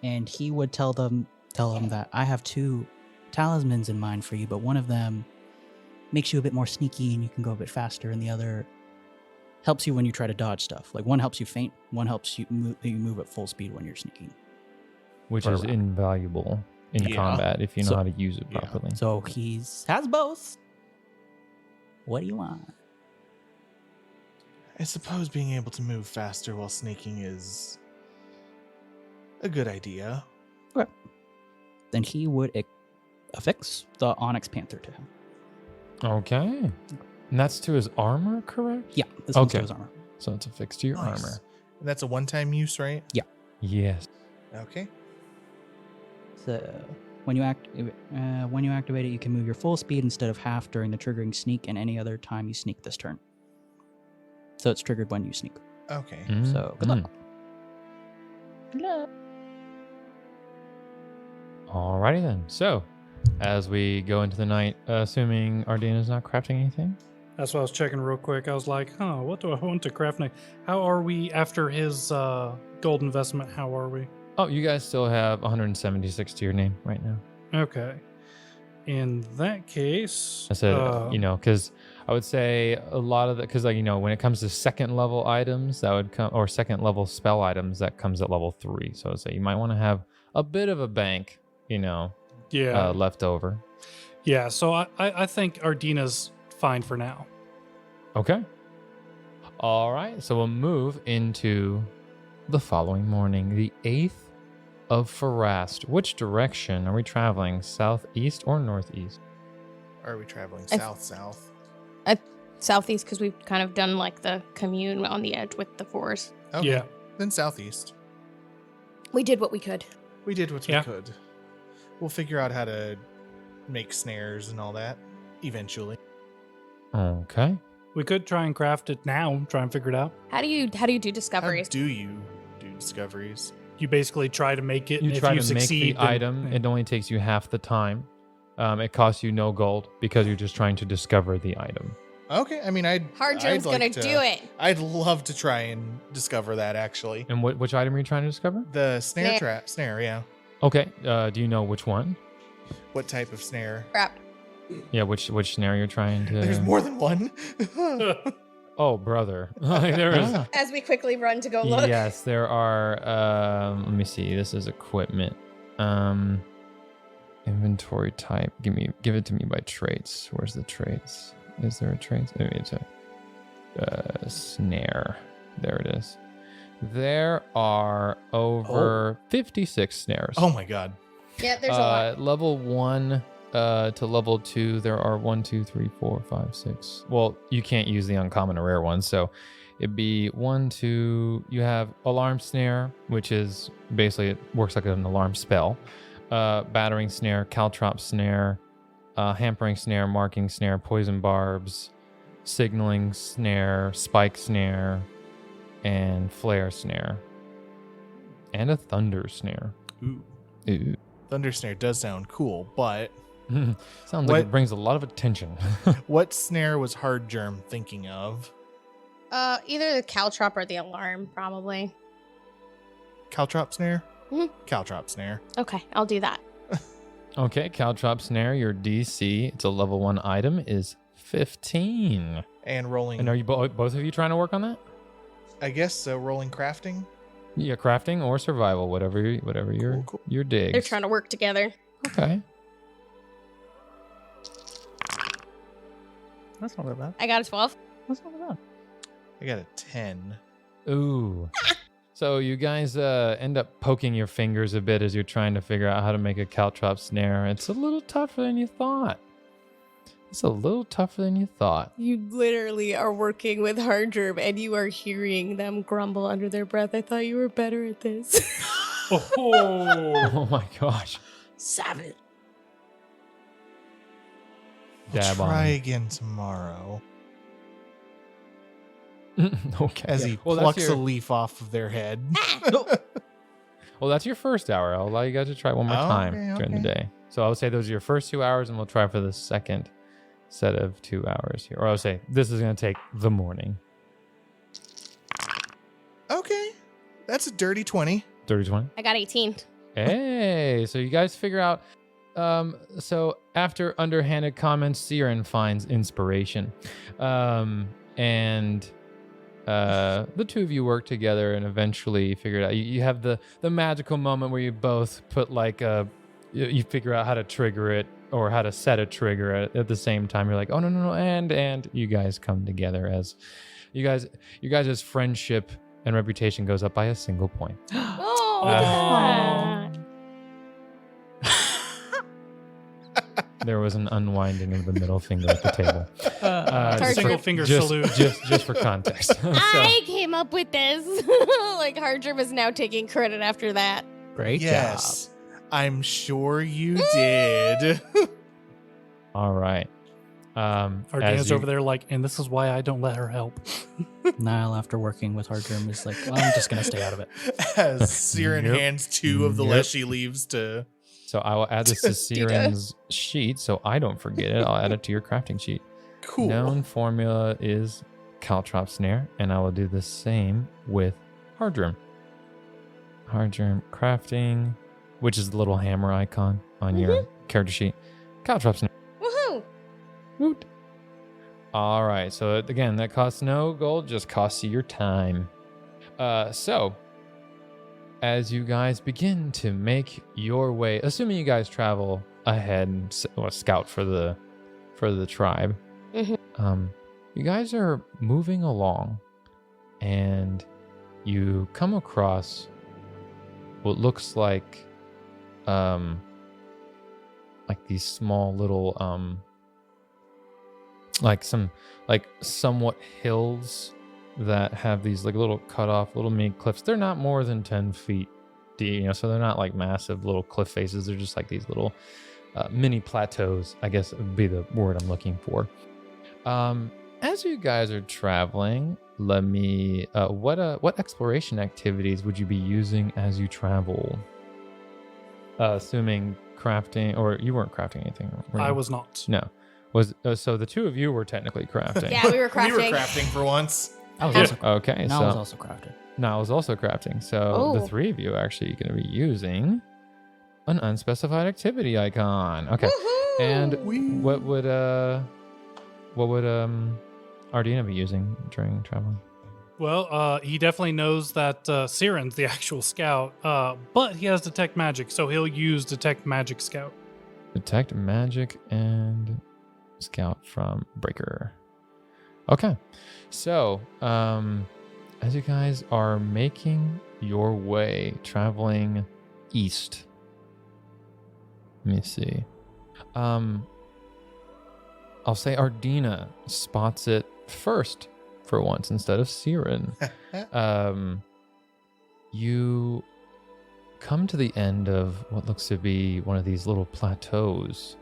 And he would tell him that I have 2 talismans in mind for you, but one of them makes you a bit more sneaky and you can go a bit faster, and the other helps you when you try to dodge stuff. Like, one helps you feint, one helps you move at full speed when you're sneaking. Which Or is around. invaluable in Yeah. combat if you know So- how to use it Yeah. properly. So has both. What do you want? I suppose being able to move faster while sneaking is a good idea. Then he would affix the onyx panther to him. Okay. And that's to his armor, correct? Yeah, this one's to Okay. his armor. So it's affixed to your Nice. armor. And that's a one-time use, right? Yes. Okay. So when you activate it, you can move your full speed instead of half during the triggering sneak and any other time you sneak this turn. So it's triggered when you sneak. Okay. So good luck. Good luck. Alrighty then. So, as we go into the night, assuming Ardina's not crafting anything. That's what I was checking real quick. I was like, what do I want to craft next? How are we after his gold investment? How are we? Oh, you guys still have 176 to your name right now. Okay. In that case, I said, because I would say a lot of the, because when it comes to second level items, that would come, or second level spell items, that comes at level 3. So I'd say you might want to have a bit of a bank, left over. Yeah, so I think Ardina's fine for now. Okay. All right. So we'll move into the following morning, the 8th of Farast. Which direction are we traveling? Southeast or northeast? Or are we traveling I- south-south? Southeast, because we've kind of done like the commune on the edge with the forest. Okay. Yeah. Then southeast. We did what we could. We did what Yeah. we could. We'll figure out how to make snares and all that eventually. Okay. We could try and craft it now, try and figure it out. How do you do How discoveries? do you do discoveries? You basically try to make it, You and try if you to make succeed, the then- item. It only takes you half the time. It costs you no gold because you're just trying to discover the item. Okay, I mean, Hardjum's gonna do it. I'd love to try and discover that actually. And which item are you trying to discover? The snare Snare. trap, snare, yeah. Okay. Do you know which one? What type of snare? Crap. Yeah, which snare you're trying to? There's more than one. Oh, brother. There is. As we quickly run to go look. Yes, there are. Let me see. This is equipment. Inventory type. Give it to me by traits. Where's the traits? Is there a trait? Maybe it's a snare. There it is. There are over 56 snares. Oh my god. Yeah, there's a lot. Level 1 to level 2, there are 1, 2, 3, 4, 5, 6. Well, you can't use the uncommon or rare ones, so it'd be 1, 2. You have alarm snare, which is basically it works like an alarm spell. Battering snare, caltrop snare, hampering snare, marking snare, poison barbs, signaling snare, spike snare, and flare snare, and a thunder snare. Ooh. Ooh. Thunder snare does sound cool, but Sounds like What- it brings a lot of attention. what snare was Hardgerm thinking of? Either the caltrop or the alarm, probably. Caltrop snare? Mhm. Caltrop snare. Okay, I'll do that. Okay, caltrop snare, your DC, it's a level 1 item, is 15. And rolling. And are you both of you trying to work on that? I guess so. Rolling crafting. Yeah, crafting or survival, whatever your Cool. your digs. They're trying to work together. Okay. That's not that bad. I got a 12. That's not that bad. I got a 10. Ooh. So you guys end up poking your fingers a bit as you're trying to figure out how to make a caltrop snare. It's a little tougher than you thought. You literally are working with Hardgerm and you are hearing them grumble under their breath. I thought you were better at this. Oh my gosh. Savage. We'll Dab try on. again tomorrow. Okay. As he Well, plucks that's your, a leaf off of their head. well, that's your first hour. I'll allow you guys to try one more time during the day. So I would say those are your first 2 hours, and we'll try for the second set of 2 hours here. Or I would say this is going to take the morning. Okay. That's a dirty 20. 30-20. I got 18. Hey, so you guys figure out. So after underhanded comments, Siren finds inspiration. And the two of you work together and eventually figure it out. You have the magical moment where you both put like you figure out how to trigger it or how to set a trigger at the same time. You're like, oh no, and you guys come together as you guys' friendship and reputation goes up by a single point. Oh, Oh. There was an unwinding of the middle finger at the table. Hard Single trip. finger just, salute. just for context. So- I came up with this. Like Hardgerm is now taking credit after that. Great Yes. I'm sure you did. all right. Our as Dan's you- over there like, and this is why I don't let her help. job. Niall, after working with Hardgerm, is like, well, I'm just going to stay out of it. As Siren Yep. hands 2 of the Yep. leshy leaves to... So I will add this to Siren's sheet so I don't forget it. I'll add it to your crafting sheet. Cool. Known formula is caltrop snare, and I will do the same with Hardgerm. Hardgerm crafting, which is the little hammer icon on your character sheet. Caltrop snare. Woohoo! Woot. All right. So again, that costs no gold, just costs you your time. So as you guys begin to make your way, assuming you guys travel ahead and scout for the tribe, you guys are moving along, and you come across what looks like these small little somewhat hills that have these like little cut off little mini cliffs. They're not more than 10 feet deep, so they're not like massive little cliff faces. They're just like these little mini plateaus, I guess would be the word I'm looking for. As you guys are traveling, let me what exploration activities would you be using as you travel? Assuming crafting, or you weren't crafting anything, were you? I was not. No. So the two of you were technically crafting. Yeah, we were crafting. We were crafting for once. I was also, Okay, Niall was so also crafted. Niall was also crafting. So the Oh. three of you are actually going to be using an unspecified activity icon. Okay. Woohoo! And what would Ardina be using during traveling? Well, he definitely knows that Siren's the actual scout, but he has Detect Magic, so he'll use Detect Magic Scout. Detect magic and scout from Breaker. Okay. So, as you guys are making your way, traveling east, let me see. I'll say Ardina spots it first for once instead of Siren. You come to the end of what looks to be one of these little plateaus.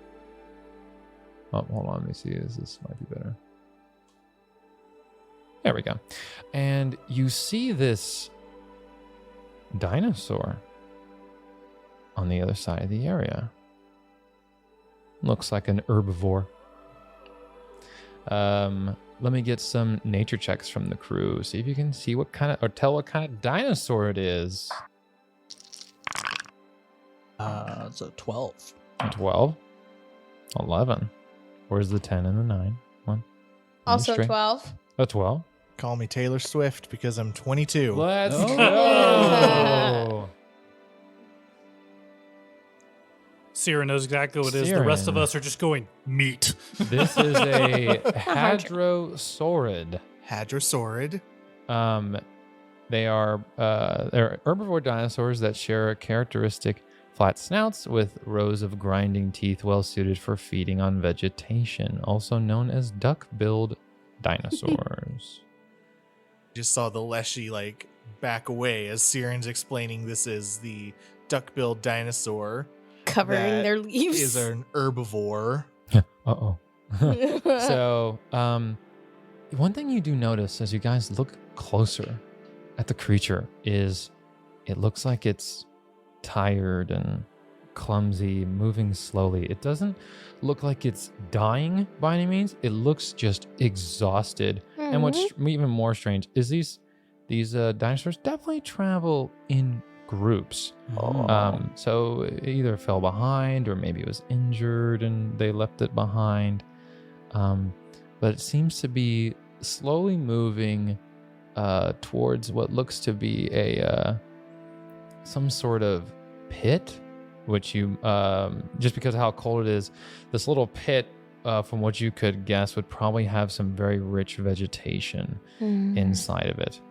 Oh, hold on, let me see. This might be better. There we go. And you see this dinosaur on the other side of the area. Looks like an herbivore. Let me get some nature checks from the crew. See if you can see what kind of, or tell what kind of dinosaur it is. It's a 12. 12. 11. Where's the 10 and the 9? One. Also Straight. 12. A 12. Call me Taylor Swift because I'm 22. Let's Oh. go. Siren knows exactly what it is. The rest of Siren. us are just going, meat. This is a hadrosaurid. Hadrosaurid. They're herbivore dinosaurs that share a characteristic flat snouts with rows of grinding teeth well suited for feeding on vegetation, also known as duck-billed dinosaurs. Just saw the Leshy like back away as Siren's explaining this is the duck-billed dinosaur. Covering that their leaves. Is an herbivore. Uh-oh. So, one thing you do notice as you guys look closer at the creature is it looks like it's tired and clumsy, moving slowly. It doesn't look like it's dying by any means. It looks just exhausted. And what's even more strange is these dinosaurs definitely travel in groups. So it either fell behind or maybe it was injured and they left it behind. But it seems to be slowly moving towards what looks to be some sort of pit, which you just because of how cold it is, this little pit, from what you could guess, would probably have some very rich vegetation inside of it.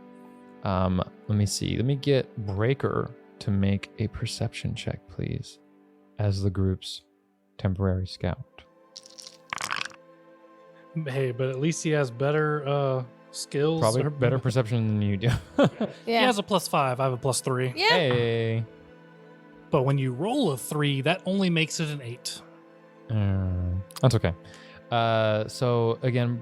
Let me see. Let me get Breaker to make a perception check, please, as the group's temporary scout. Hey, but at least he has better skills. Probably or- better perception than you do. He Yeah. has a +5. I have a +3. Yeah. Hey. But when you roll a 3, that only makes it an 8. That's okay. So again,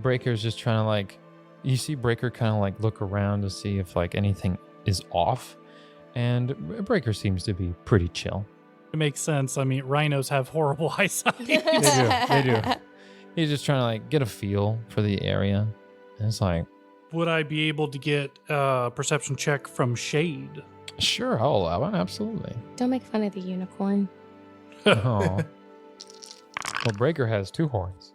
Breaker's just trying to you see Breaker kind of look around to see if anything is off, and Breaker seems to be pretty chill. It makes sense. I mean, rhinos have horrible eyesight. They do. He's just trying to get a feel for the area. And it's like, Would I be able to get a perception check from Shade? sure, I'll allow it. Absolutely. Don't make fun of the unicorn. Oh. Well, Breaker has 2 horns.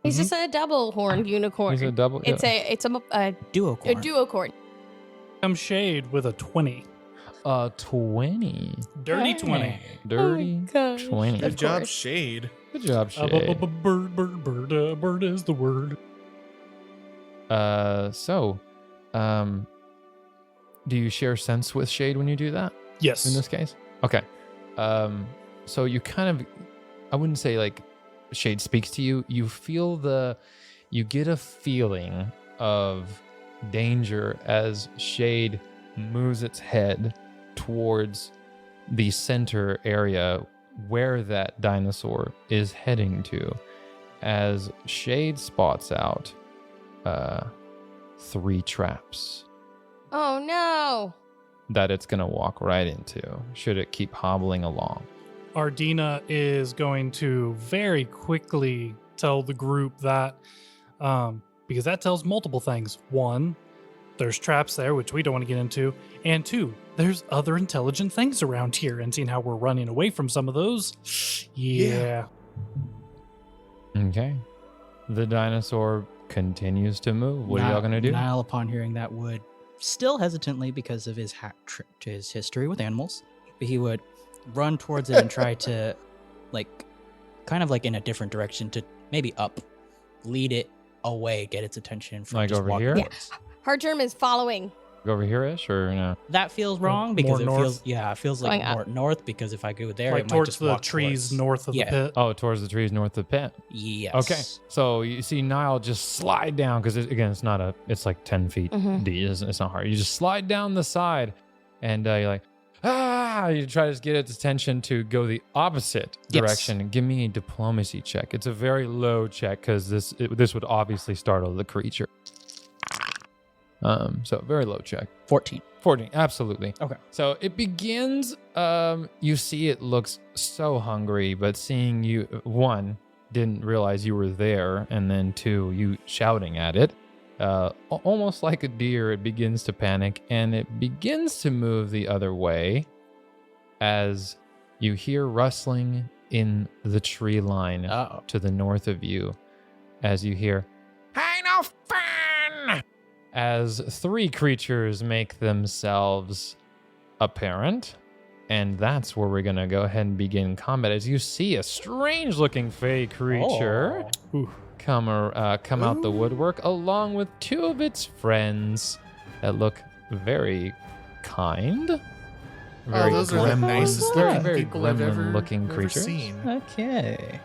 He's just a double horned unicorn. He's a double. It's a Duocorn. duocorn. I'm Shade with a 20. 20. Dirty Hey. 20. Dirty Oh gosh. 20. Good Of job, course. Shade. Good job, Shay. Bird is the word. Do you share sense with Shade when you do that Yes. in this case? Okay. So you kind of, I wouldn't say Shade speaks to you. You get a feeling of danger as Shade moves its head towards the center area where that dinosaur is heading to, as Shade spots out 3 traps Oh no. that it's going to walk right into should it keep hobbling along. Ardina is going to very quickly tell the group that, because that tells multiple things. 1, there's traps there, which we don't want to get into. And 2, there's other intelligent things around here. And seeing how we're running away from some of those, yeah. Okay. The dinosaur continues to move. What are y'all going to do? Niall, upon hearing that, would still hesitantly because of his his history with animals, but he would run towards it and try to, kind of in a different direction to maybe lead it away, get its attention from Like just over walking here? towards. Hardgerm is following. Go over here-ish or no? That feels wrong More because it north? feels like Going up. more north, because if I go there, Like it might towards just the walk trees towards. north of Yeah. the pit. Oh, towards the trees north of the pit. Yes. Okay. So you see Niall just slide down because it's not it's 10 feet deep. It's not hard. You just slide down the side and you're you try to get its attention to go the opposite Yes. direction. Give me a diplomacy check. It's a very low check because this would obviously startle the creature. So very low check. 14. 14, absolutely. Okay. So it begins, you see it looks so hungry, but seeing you, 1, didn't realize you were there, and then 2, you shouting at it, almost like a deer, it begins to panic, and it begins to move the other way as you hear rustling in the tree line Uh-oh. to the north of you, as you hear, "Hey, no fun!" as 3 creatures make themselves apparent. And that's where we're going to go ahead and begin combat. As you see a strange-looking fey creature come out the woodwork, along with 2 of its friends that look very kind. Oh, those are the gremlin- nicest very, looking very people I've ever, gremlin-looking ever creatures. seen. Okay.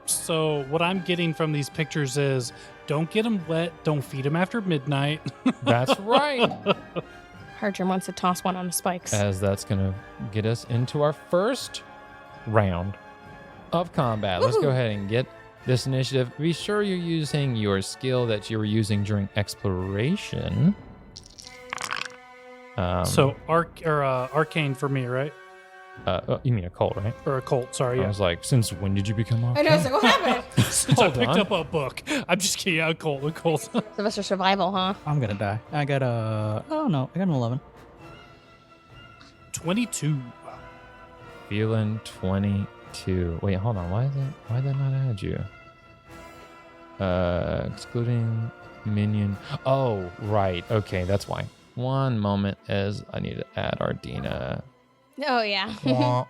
So what I'm getting from these pictures is don't get them wet, don't feed them after midnight. That's right. Hardgerm wants to toss one on the spikes. As that's going to get us into our first round of combat. Let's go ahead and get this initiative. Be sure you're using your skill that you were using during exploration. So arcane for me, right? You mean a cult, right? Or a cult, sorry. I Yeah. was like, since when did you become I know, I was like, what happened? Since I Hold picked on. up a book. I'm just kidding. A cult. Sylvester survival, huh? I'm gonna die. I got a. Oh no, I got an 11. 22. Feeling 22. Wait, hold on. Why did that not add you? Excluding minion. Oh, right. Okay, that's why. One moment as I need to add Ardina. Oh, yeah. Wah.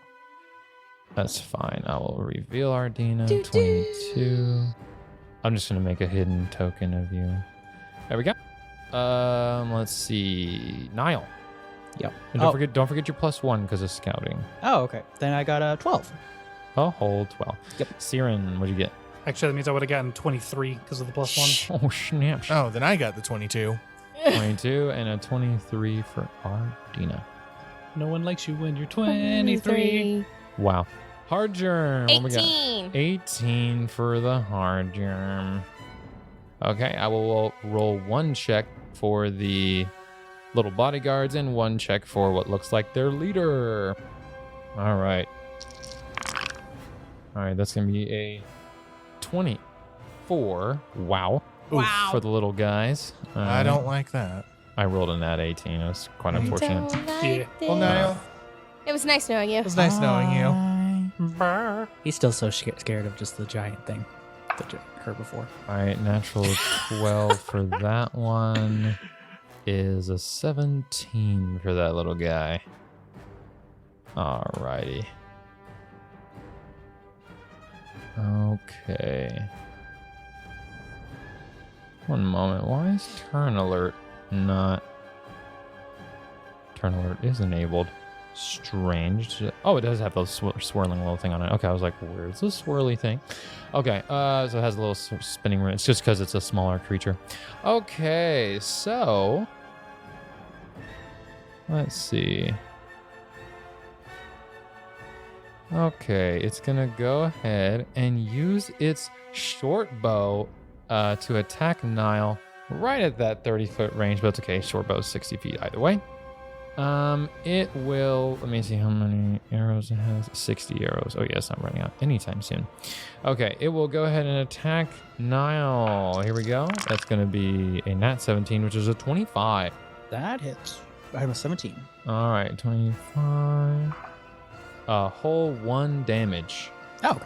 That's fine. I will reveal Ardina. Doo-doo. 22. I'm just gonna make a hidden token of you. There we go. Let's see. Niall. Yep. And don't forget your +1 because of scouting. Oh, okay. Then I got a 12. A whole 12. Yep. Siren, what'd you get? Actually, that means I would have gotten 23 because of the +1. Oh, snap. Oh, then I got the 22. 22 and a 23 for Ardina. No one likes you when you're 23. Wow. Hard germ. What we got? 18. 18 for the hard germ. Okay, I will roll one check for the little bodyguards and one check for what looks like their leader. All right. All right, that's going to be a 24. Wow. Wow. For the little guys. I don't like that. I rolled a nat 18. It was quite unfortunate. Don't like Yeah. Well, this. Niall, It was nice knowing you. it was nice knowing you. He's still so scared of just the giant thing that heard before. All right, natural 12 for that one is a 17 for that little guy. All righty. Okay. One moment. Why is turn alert not? Turn alert is enabled. Strange. Oh, it does have those swirling little thing on it. Okay, I was like, where's the swirly thing? Okay, so it has a little spinning room. It's just because it's a smaller creature. Okay, so let's see. Okay, it's gonna go ahead and use its short bow to attack Niall right at that 30-foot range, but it's okay. Short bow is 60 feet either way. It will, let me see how many arrows it has. 60 arrows. Oh yeah, it's not running out anytime soon. Okay, it will go ahead and attack Niall. Here we go. That's going to be a nat 17, which is a 25. That hits. I have a 17. All right, 25. A whole 1 damage. Oh.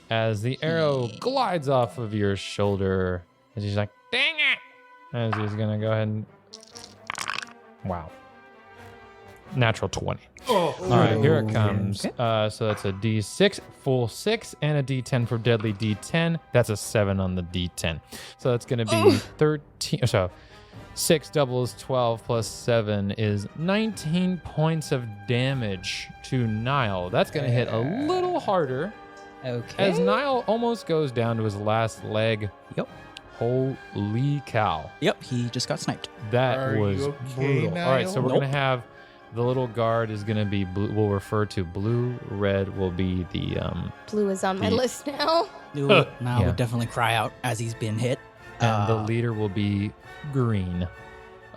As the arrow glides off of your shoulder, as he's like, dang it! As he's going to go ahead and, wow. Natural 20. Oh, All right, here it comes. So that's a D6, full 6, and a D10 for deadly D10. That's a 7 on the D10. So that's going to be 13. So 6 doubles 12 plus 7 is 19 points of damage to Niall. That's going to hit a little harder Okay. as Niall almost goes down to his last leg. Yep. Holy cow. Yep, he just got sniped. That Are was you okay, brutal. All right, so we're Niall? going to have the little guard is going to be blue. We'll refer to blue. Red will be the Blue is on my The- list now. Now Yeah. would definitely cry out as he's been hit. and the leader will be green.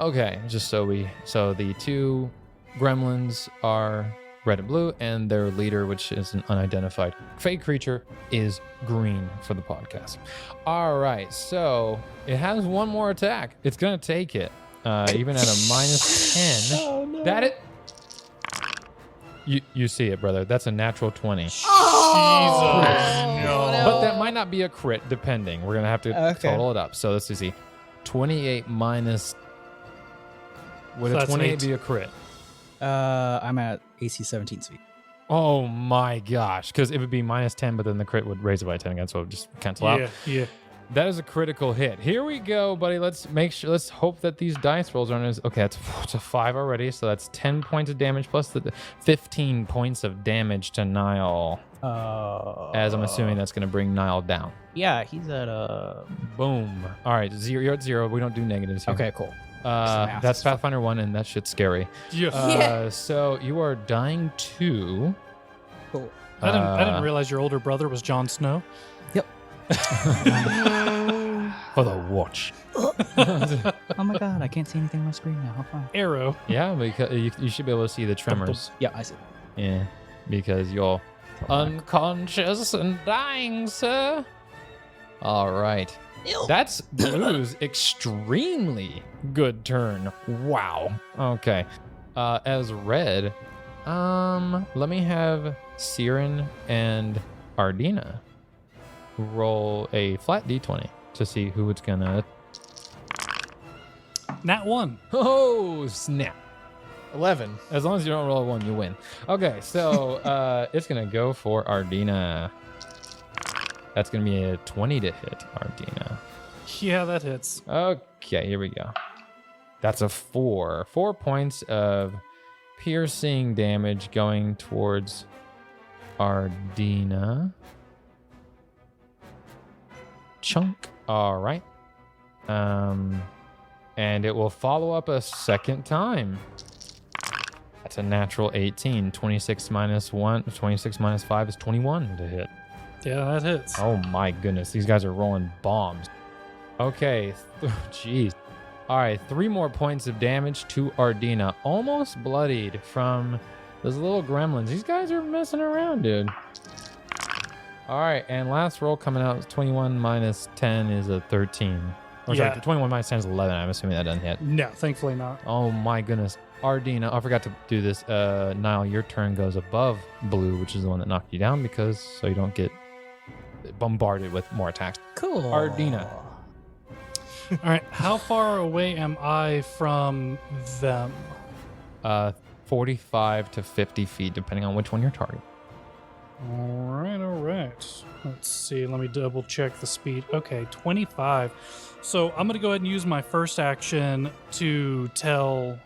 Okay, just so the 2 gremlins are red and blue, and their leader, which is an unidentified fake creature, is green for the podcast. All right, so it has one more attack. It's gonna take it, even at a -10. Oh no. That it. You see it, brother. That's a natural 20. Oh, no. But that might not be a crit, depending. We're gonna have to Okay. total it up. So let's see. 28 minus. Would So a that's 28 8. be a crit? I'm at AC 17 speed. Oh my gosh! Because it would be -10, but then the crit would raise it by 10 again, so it would just cancel out. yeah. That is a critical hit. Here we go, buddy. Let's make sure. Let's hope that these dice rolls aren't as okay. It's a 5 already, so that's 10 points of damage plus the 15 points of damage to Nile. As I'm assuming that's gonna bring Nile down. Yeah, he's at Boom. All right, 0. You're at 0. We don't do negatives here. Okay, cool. That's Pathfinder 1, and that shit's scary. Yeah. So you are dying 2. Cool. I didn't realize your older brother was Jon Snow. For the watch. Oh my god, I can't see anything on my screen now. How fun. Arrow. Yeah, because you should be able to see the tremors. Yeah, I see. Yeah, because you're unconscious and dying, sir. All right. That's Blue's extremely good turn. Wow. Okay. As Red, let me have Siren and Ardina roll a flat d20 to see who it's gonna. Nat 1. Oh, snap. 11. As long as you don't roll a 1, you win. Okay, so it's gonna go for Ardina. That's gonna be a 20 to hit Ardina. Yeah, that hits. Okay, here we go. That's a 4. 4 points of piercing damage going towards Ardina. Chunk. All right. And it will follow up a second time. That's a natural 18. 26 minus 1. 26 minus 5 is 21 to hit. Yeah, that hits. Oh my goodness. These guys are rolling bombs. Okay. Jeez. All right. 3 more points of damage to Ardina. Almost bloodied from those little gremlins. These guys are messing around, dude. All right. And last roll coming out, 21 minus 10 is a 13. Or Yeah. sorry, 21 minus 10 is 11. I'm assuming that doesn't hit. No, thankfully not. Oh my goodness. Ardina, I forgot to do this. Niall, your turn goes above Blue, which is the one that knocked you down, because so you don't get bombarded with more attacks. Cool. Ardina. All right, how far away am I from them? 45 to 50 feet, depending on which one you're targeting. All right, all right. Let's see. Let me double check the speed. Okay, 25. So I'm going to go ahead and use my first action to tell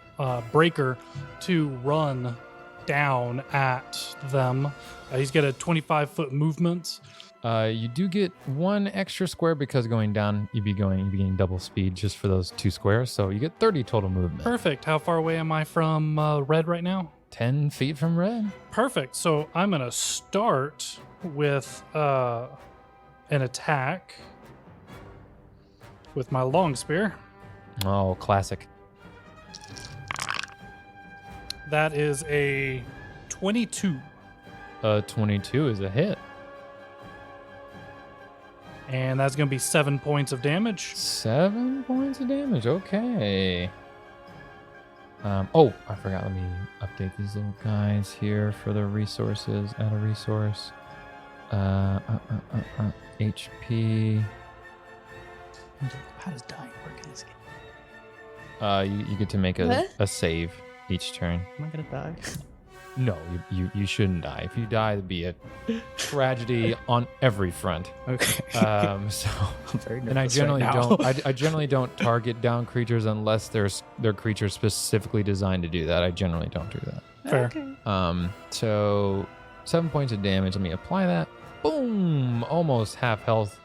Breaker to run down at them. He's got a 25-foot movement. You do get 1 extra square because going down, you'd be getting double speed just for those 2 squares. So you get 30 total movement. Perfect. How far away am I from Red right now? 10 feet from Red. Perfect. So I'm going to start with an attack with my long spear. Oh, classic. That is a 22. 22 is a hit. And that's going to be 7 points of damage. 7 points of damage. Okay. Oh, I forgot. Let me update these little guys here for the resources. Add a resource. HP. How does dying work in this game? You get to make a save each turn. Am I gonna die? No, you shouldn't die. If you die, it'd be a tragedy on every front. Okay. So I'm very nervous and I generally right now. don't. I generally don't target down creatures unless they're creatures specifically designed to do that. I generally don't do that. Fair. Okay. So 7 points of damage. Let me apply that. Boom! Almost half health.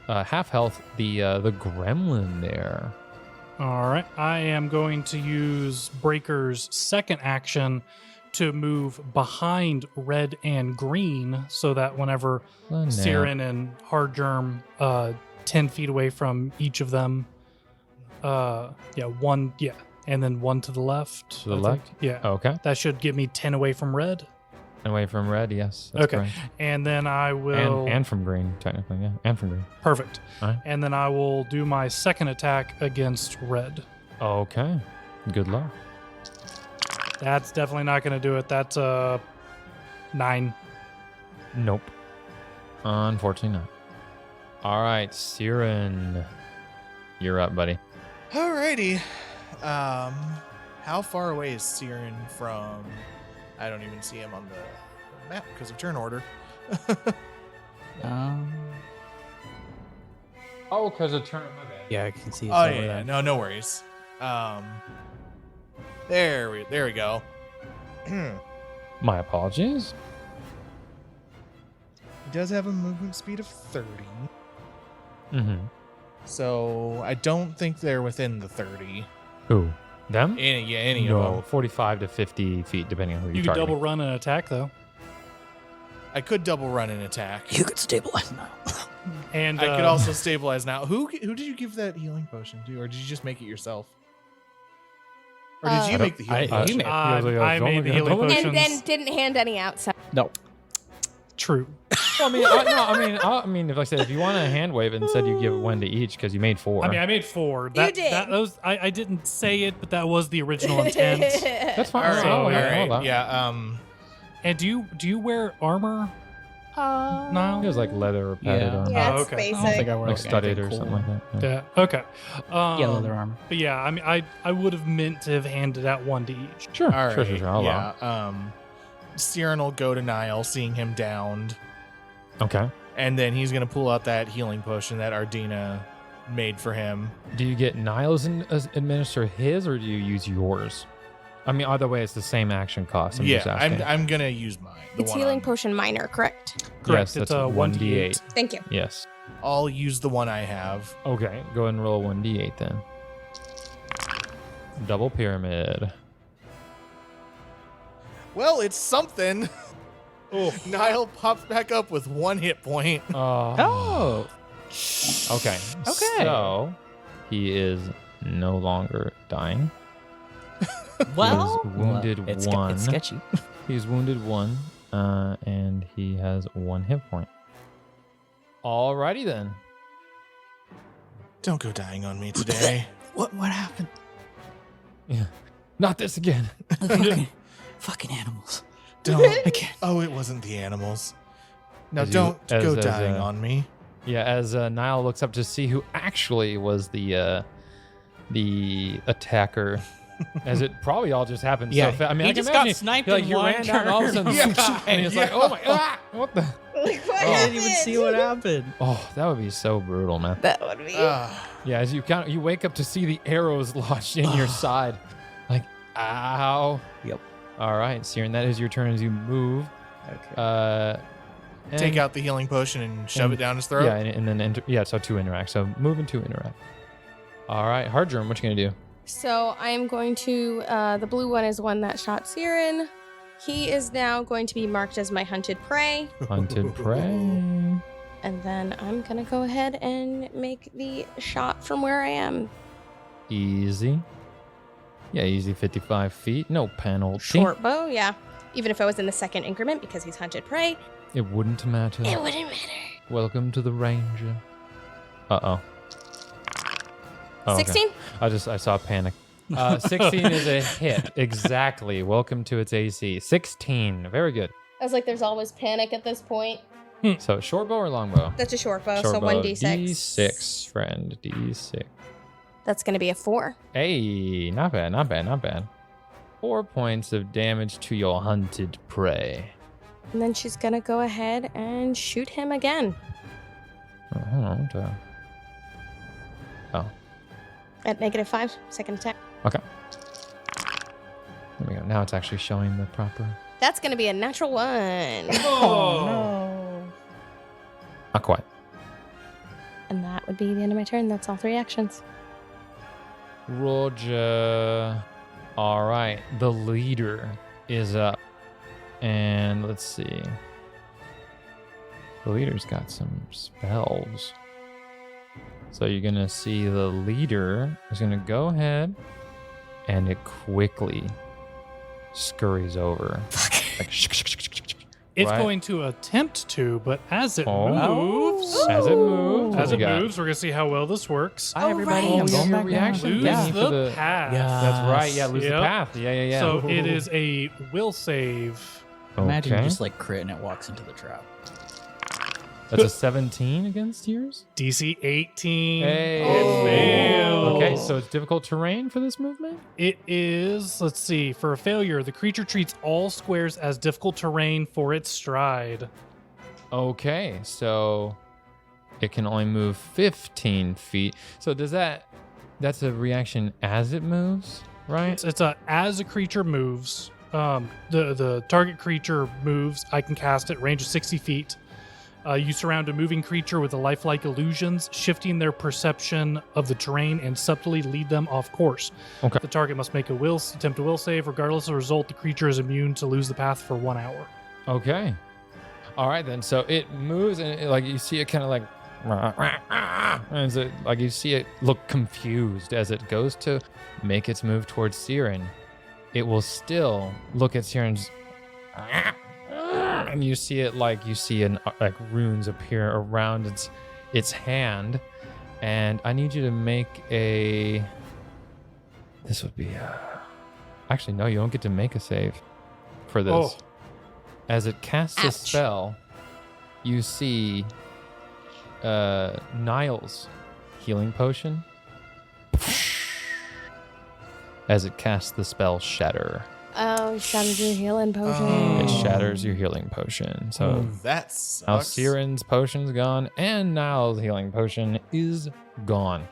Half health. The gremlin there. All right. I am going to use Breaker's second action to move behind Red and Green so that whenever Oh, no. Siren and Hard Germ 10 feet away from each of them, one, and then one to the left. To the I left? think. Yeah. Okay. That should give me 10 away from Red. Away from Red. Yes. That's Okay. correct. And then I will. And from Green, technically. Yeah. And from Green. Perfect. All right. And then I will do my second attack against Red. Okay. Good luck. That's definitely not going to do it. That's 9. Nope. Unfortunately not. All right, Siren. You're up, buddy. Alrighty. How far away is Siren from? I don't even see him on the map because of turn order. Oh, because of turn. My bad. Yeah, I can see. Oh yeah, no worries. There we go. My apologies. He does have a movement speed of 30. Mm-hmm. So I don't think they're within the 30. Who? Them? Any no, of them. 45 to 50 feet, depending on who You you're could targeting. double run and attack though, I could double run and attack. You could stabilize now. and I could also stabilize now. Who did you give that healing potion to, or did you just make it yourself? Or did you Uh, make the healing I- potion? you made- I made the healing potions. And then didn't hand any outside. No. True. Well, I mean, if I said if you want a hand wave, instead you give one to each because you made 4. I mean, I made 4. You did. I didn't say it, but that was the original intent. That's fine. All right, So, all yeah, right. Yeah. And do you wear armor? No. It was like leather or padded Yeah. armor. Yeah, Oh, it's okay. I don't think basic. I wear Like like studded anything or cool. something like that. Yeah. Okay. Yeah, leather armor. But yeah, I mean, I would have meant to have handed out 1 to each. Sure, All right. sure. I'll allow. Yeah. Siren will go to Niall, seeing him downed, Okay. and then he's gonna pull out that healing potion that Ardina made for him. Do you get Niles administer his, or do you use yours? I mean, either way, it's the same action cost. I'm just Yeah, asking. I'm gonna use mine. The It's one healing on- potion minor, correct? Correct. Yes, It's that's a 1d8. Thank you. Yes. I'll use the one I have. Okay, go ahead and roll 1d8 then. Double pyramid. Well, it's something. Oh. Niall pops back up with 1 hit point. Oh. Okay. Okay. So he is no longer dying. Well, wounded it's one. It's sketchy. He's wounded 1, and he has 1 hit point. Alrighty then. Don't go dying on me today. What happened? Yeah. Not this again. Fucking animals. Don't. I can't. Oh, it wasn't the animals. No, As you- don't go as, dying on me. Yeah, as Niall looks up to see who actually was the attacker, as it probably all just happened Yeah, so fast. I mean, he I can just got imagine sniped like in he one ran down and all of a sudden, turn. Yeah, and he's like, "Oh my, what the?" Like, what I didn't even see what happened. Oh, that would be so brutal, man. That would be. Yeah, as you wake up to see the arrows lodged in your side, like, ow. Yep. All right, Siren, that is your turn as you move. Okay. Take and- out the healing potion and shove it down his throat. Yeah, and then so 2 interact. So move and 2 interact. All right, Hardgerm, what you gonna do? So I am going to. The blue one is one that shot Siren. He is now going to be marked as my hunted prey. Hunted prey. And then I'm going to go ahead and make the shot from where I am. Easy. Yeah, easy 55 feet. No penalty. Short bow, yeah. Even if I was in the second increment because he's hunted prey, It wouldn't matter. it wouldn't matter. Welcome to the Ranger. Uh-oh. Oh, okay. 16? I saw panic. 16 is a hit. Exactly. Welcome to its AC. 16. Very good. I was like, there's always panic at this point. So short bow or long bow? That's a short bow, Short so bow. 1d6. D6, friend. D6. That's going to be a 4. Hey, not bad, not bad, not bad. 4 points of damage to your hunted prey. And then she's going to go ahead and shoot him again Oh, hold on. What the- Oh, at -5, second attack. okay. There we go. Now it's actually showing the proper. That's going to be a natural 1. Oh, no. Not quite. And that would be the end of my turn. That's all 3 actions. Roger. All right. The leader is up. And let's see. The leader's got some spells. So you're going to see the leader is going to go ahead and it quickly scurries over. Like, it's right? going to attempt to, but as it Oh. moves, As it moves, as what it you got? moves, we're gonna see how well this works. Hi, everybody. right. I'm going your back reaction. down. Lose Yeah. the, For the- path. Yeah. That's right. Yeah, lose the Yep. path. Yeah. So it is a will save. Imagine Okay. just like crit and it walks into the trap. That's a 17 against yours? DC 18. Hey. It fails. Okay, so it's difficult terrain for this movement? It is, let's see, for a failure, the creature treats all squares as difficult terrain for its stride. Okay, so it can only move 15 feet. So that's a reaction as it moves, right? It's as a creature moves, the target creature moves, I can cast it, range of 60 feet. You surround a moving creature with a lifelike illusions, shifting their perception of the terrain and subtly lead them off course. Okay. The target must make attempt a will save. Regardless of the result, the creature is immune to lose the path for 1 hour. Okay. All right, then. So it moves, and like you see it kind of like, as it, like you see it look confused as it goes to make its move towards Siren. It will still look at Siren's, and you see it like like runes appear around its hand, and I need you to make a. This would be. Actually, no, you don't get to make a save for this. Oh. As it casts a Ouch. spell, you see Niall's healing potion. As it casts the spell Shatter. Oh, shattered your healing potion. It Oh. shatters your healing potion. So That now sucks. Siren's potion's gone, and Niall's healing potion is gone.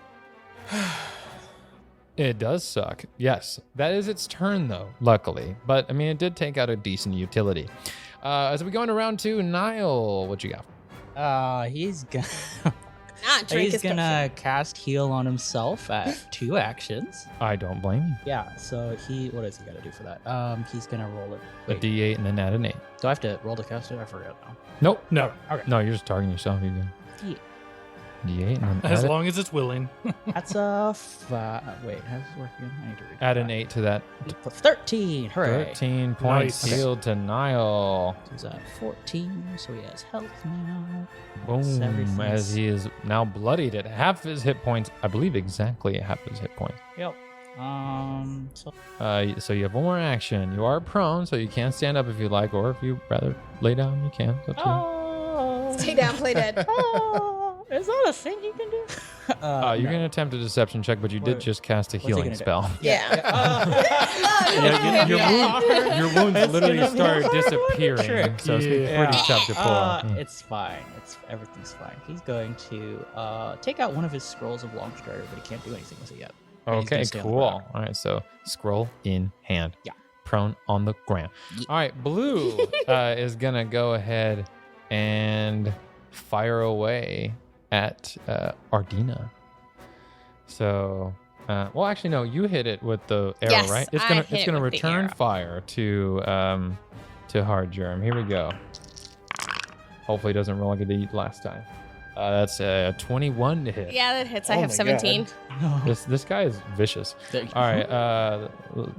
It does suck. Yes, that is its turn, though, luckily. But, I mean, it did take out a decent utility. As we go into round 2, Niall, what you got? He's gonna Not drink he's his gonna cast heal on himself at 2 actions. I don't blame you. Yeah, so what does he gotta do for that? He's gonna roll it. A Wait, D8 and then add an 8. do I have to roll to cast it? I forgot now. Nope. No, Okay. No, you're just targeting yourself. You can D8. D8 and then as add, long as it's willing. That's a wait, how's this working? I need to read add an that. 8 to that. 13. Hooray. 13 points Nice. healed to Niall. So he's at 14, so he has health now. Boom. Everything's- As he is now bloodied at half his hit points. I believe exactly at half his hit points. Yep. So So you have one more action. You are prone, so you can stand up if you like, or if you rather lay down, you can. It's up to you. oh, Stay down, play dead. oh, is that a thing you can do? You no. can attempt a deception check, but you did What- just cast a what's he healing gonna do? spell. Yeah. Your wounds literally gonna be start a disappearing, trick. so it's gonna be Yeah. pretty tough to pull. It's fine. Everything's fine. He's going to take out one of his scrolls of long strider, but he can't do anything with it yet. He's Okay, gonna stay on the cool. ground. All right, so scroll in hand. Yeah. Prone on the ground. Yeah. All right, Blue is going to go ahead and fire away at Ardina. So, well, actually, no, you hit it with the arrow, Yes, right? I It's hit gonna with the return arrow. fire to Hard Germ. Here we go. Hopefully, it doesn't roll like it did last time. That's a 21 to hit. Yeah, that hits. I Oh have my 17. This guy is vicious. There you All right,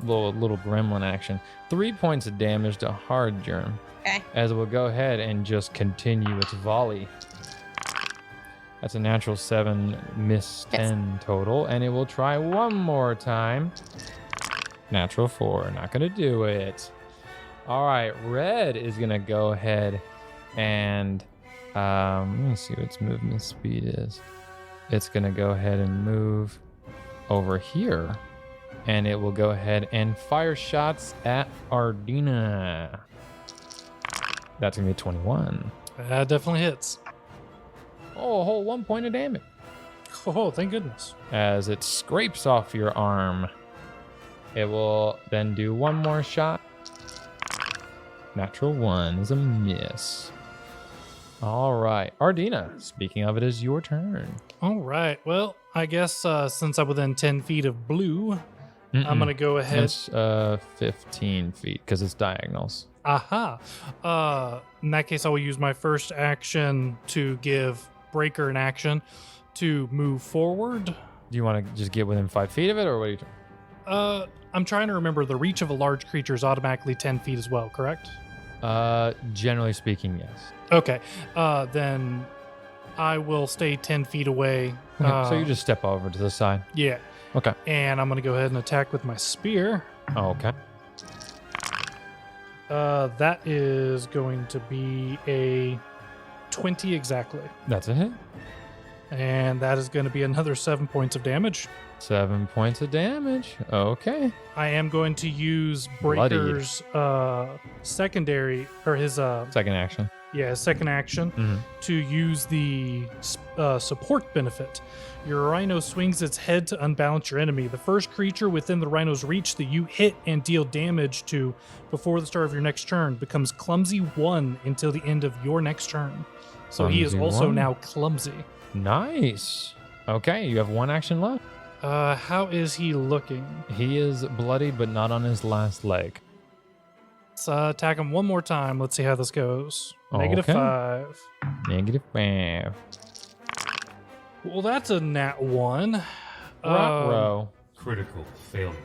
little gremlin action. 3 points of damage to Hard Germ. Okay. As it will go ahead and just continue its volley. That's a natural 7, miss 10 total, and it will try one more time. Natural 4, not gonna do it. All right, Red is gonna go ahead and let me see what its movement speed is. It's gonna go ahead and move over here, and it will go ahead and fire shots at Ardina. That's gonna be a 21. That definitely hits. Oh, a whole 1 point of damage Oh, thank goodness. as it scrapes off your arm. It will then do one more shot. Natural 1 is a miss. All right, Ardina, speaking of, it is your turn. All right. Well, I guess since I'm within 10 feet of Blue, I'm Mm-mm. going to go ahead. It's 15 feet because it's diagonals. Aha. In that case, I will use my first action to give Breaker an action to move forward. Do you want to just get within 5 feet of it, or what are you doing? I'm trying to remember the reach of a large creature is automatically 10 feet as well, correct? Generally speaking, yes. Okay. Then I will stay 10 feet away. Okay, so you just step over to the side. Yeah. Okay. And I'm going to go ahead and attack with my spear. Oh, okay. That is going to be a 20 exactly. That's a hit. And that is going to be another 7 points of damage. 7 points of damage. Okay. I am going to use Bloodied. Breaker's secondary, or his Second action. second action Mhm. to use the support benefit. Your rhino swings its head to unbalance your enemy. The first creature within the rhino's reach that you hit and deal damage to before the start of your next turn becomes clumsy 1 until the end of your next turn. So he is Clumsy also 1. now clumsy. Nice. Okay, you have one action left. How is he looking? He is bloodied, but not on his last leg. Let's attack him one more time. Let's see how this goes. Negative Okay. 5. -5. Well, that's a nat 1. Row. Critical failure.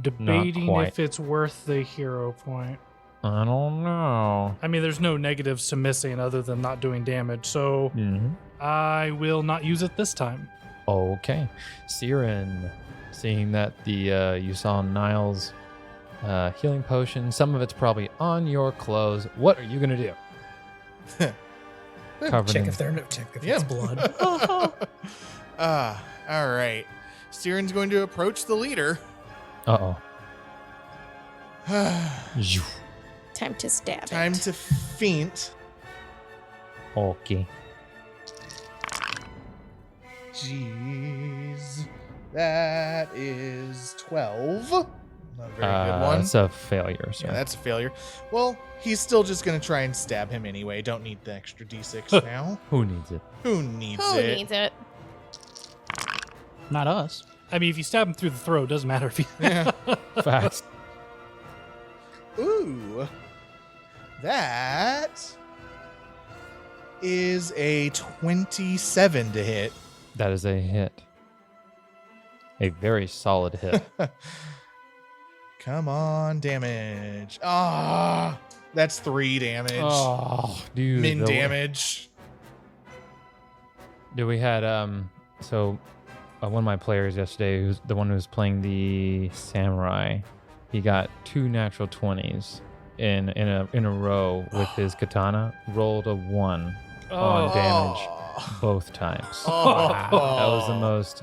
Debating quite. if it's worth the hero point. I don't know. I mean, there's no negatives to missing other than not doing damage, so Mhm. I will not use it this time. Okay. Siren, seeing that the you saw Niall's healing potion, some of it's probably on your clothes. What are you gonna do? Covered Check in- if Yeah. it's blood. All right. Siren's going to approach the leader. Uh-oh. Time to stab Time it. to feint. Okay. Jeez. That is 12. Not a very good one. It's a failure, sir. Yeah, that's a failure. Well, he's still just going to try and stab him anyway. Don't need the extra d6 now. Who needs it? Who needs Who it? needs it? Not us. I mean, if you stab him through the throat, it doesn't matter if you. Yeah. Facts. Ooh. That is a 27 to hit. That is a hit. A very solid hit. Come on, damage. Ah, that's 3 damage. Oh, dude. Min the- damage. Dude, we had so one of my players yesterday, who's the one who was playing the samurai, he got 2 natural 20s in a row with his katana. Rolled a 1 on damage both times. Oh. That was the most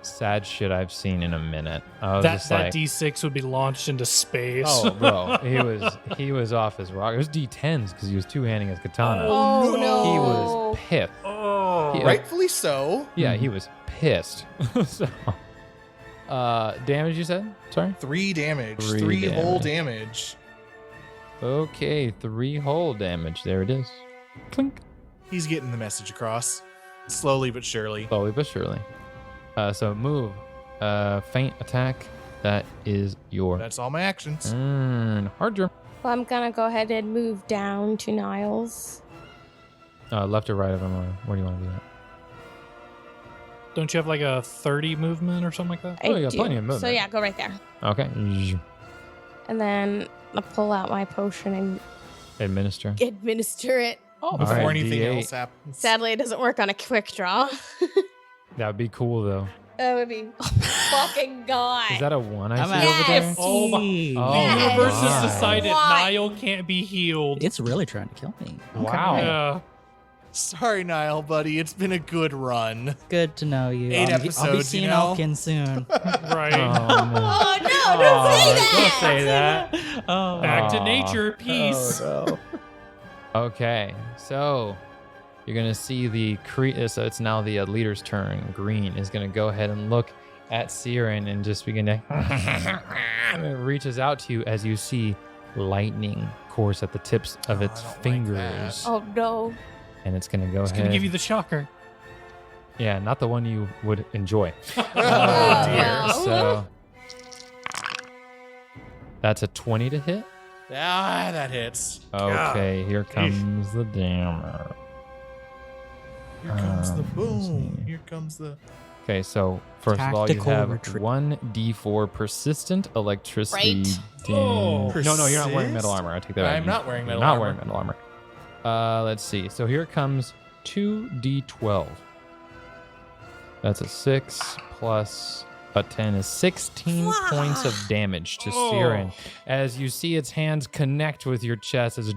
sad shit I've seen in a minute. I was that just that like, D6 would be launched into space. oh, bro, he was off his rock. It was D10s because he was two-handing his katana. Oh, no. He was pissed. Oh. Yeah. Rightfully so. Yeah, he was pissed. So, damage you said? Sorry. 3 damage. 3 3 whole damage. damage. Okay, 3 whole damage. There it is. Clink. He's getting the message across. Slowly but surely. Slowly but surely. So move, feint attack. That is your That's all my actions. turn. Hard drum. Well, I'm gonna go ahead and move down to Niles. Left or right of him, or where do you want to do that? Don't you have like a 30 movement or something like that? Oh, I you got do. plenty of movement. So yeah, go right there. Okay. And then I'll pull out my potion and Administer. administer it. Oh, All before right, anything D8. else happens. Sadly, it doesn't work on a quick draw. That would be cool though. That would be fucking god. Is that a 1 I I'm see at over there? 50. Oh my- Oh, The Yes. universe my. has decided Why? Niall can't be healed. It's really trying to kill me. Okay. Wow. Yeah. Sorry, Niall, buddy. It's been a good run. Good to know you. 8 I'll be episodes, seeing you know? Elkin soon. Right. Oh, no. Oh no! Don't say that. Don't say that. Oh, Back to Aw. nature. Peace. no. Okay, so you're gonna see so it's now the leader's turn. Green is gonna go ahead and look at Siren and just begin to and it reaches out to you as you see lightning course at the tips of Oh, its I don't like fingers, Oh no! and it's gonna go It's ahead. gonna give you the shocker. Yeah, not the one you would enjoy. Oh, dear. So that's a 20 to hit. Ah, that hits. Okay, here comes the damage. Here comes the Let's boom. see. Here comes the. Okay, so first of all, you Tactical have retreat. 1d4 persistent electricity. Right. Oh. No, you're not wearing Persist? metal armor. I take that back. I'm not wearing metal You're not armor. wearing metal armor. Let's see. So here comes 2d12. That's a 6 plus a 10 is 16 points of damage to Siren. As you see its hands connect with your chest, as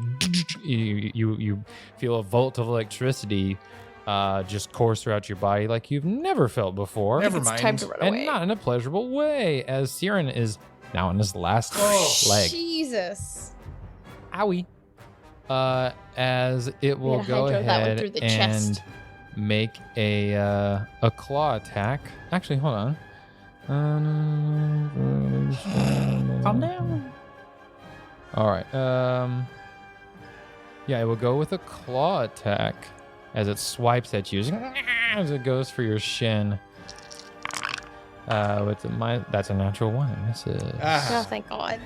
you feel a volt of electricity just course throughout your body like you've never felt before. Never It's mind. time to run And away. not in a pleasurable way, as Siren is now on his last Oh. leg. Jesus. Owie. as it will gonna go hydro that one ahead through the and chest. make a claw attack. Actually, hold on. Calm down. All right. Yeah, it will go with a claw attack as it swipes at you as it goes for your shin. That's a natural one. This is Oh, thank God.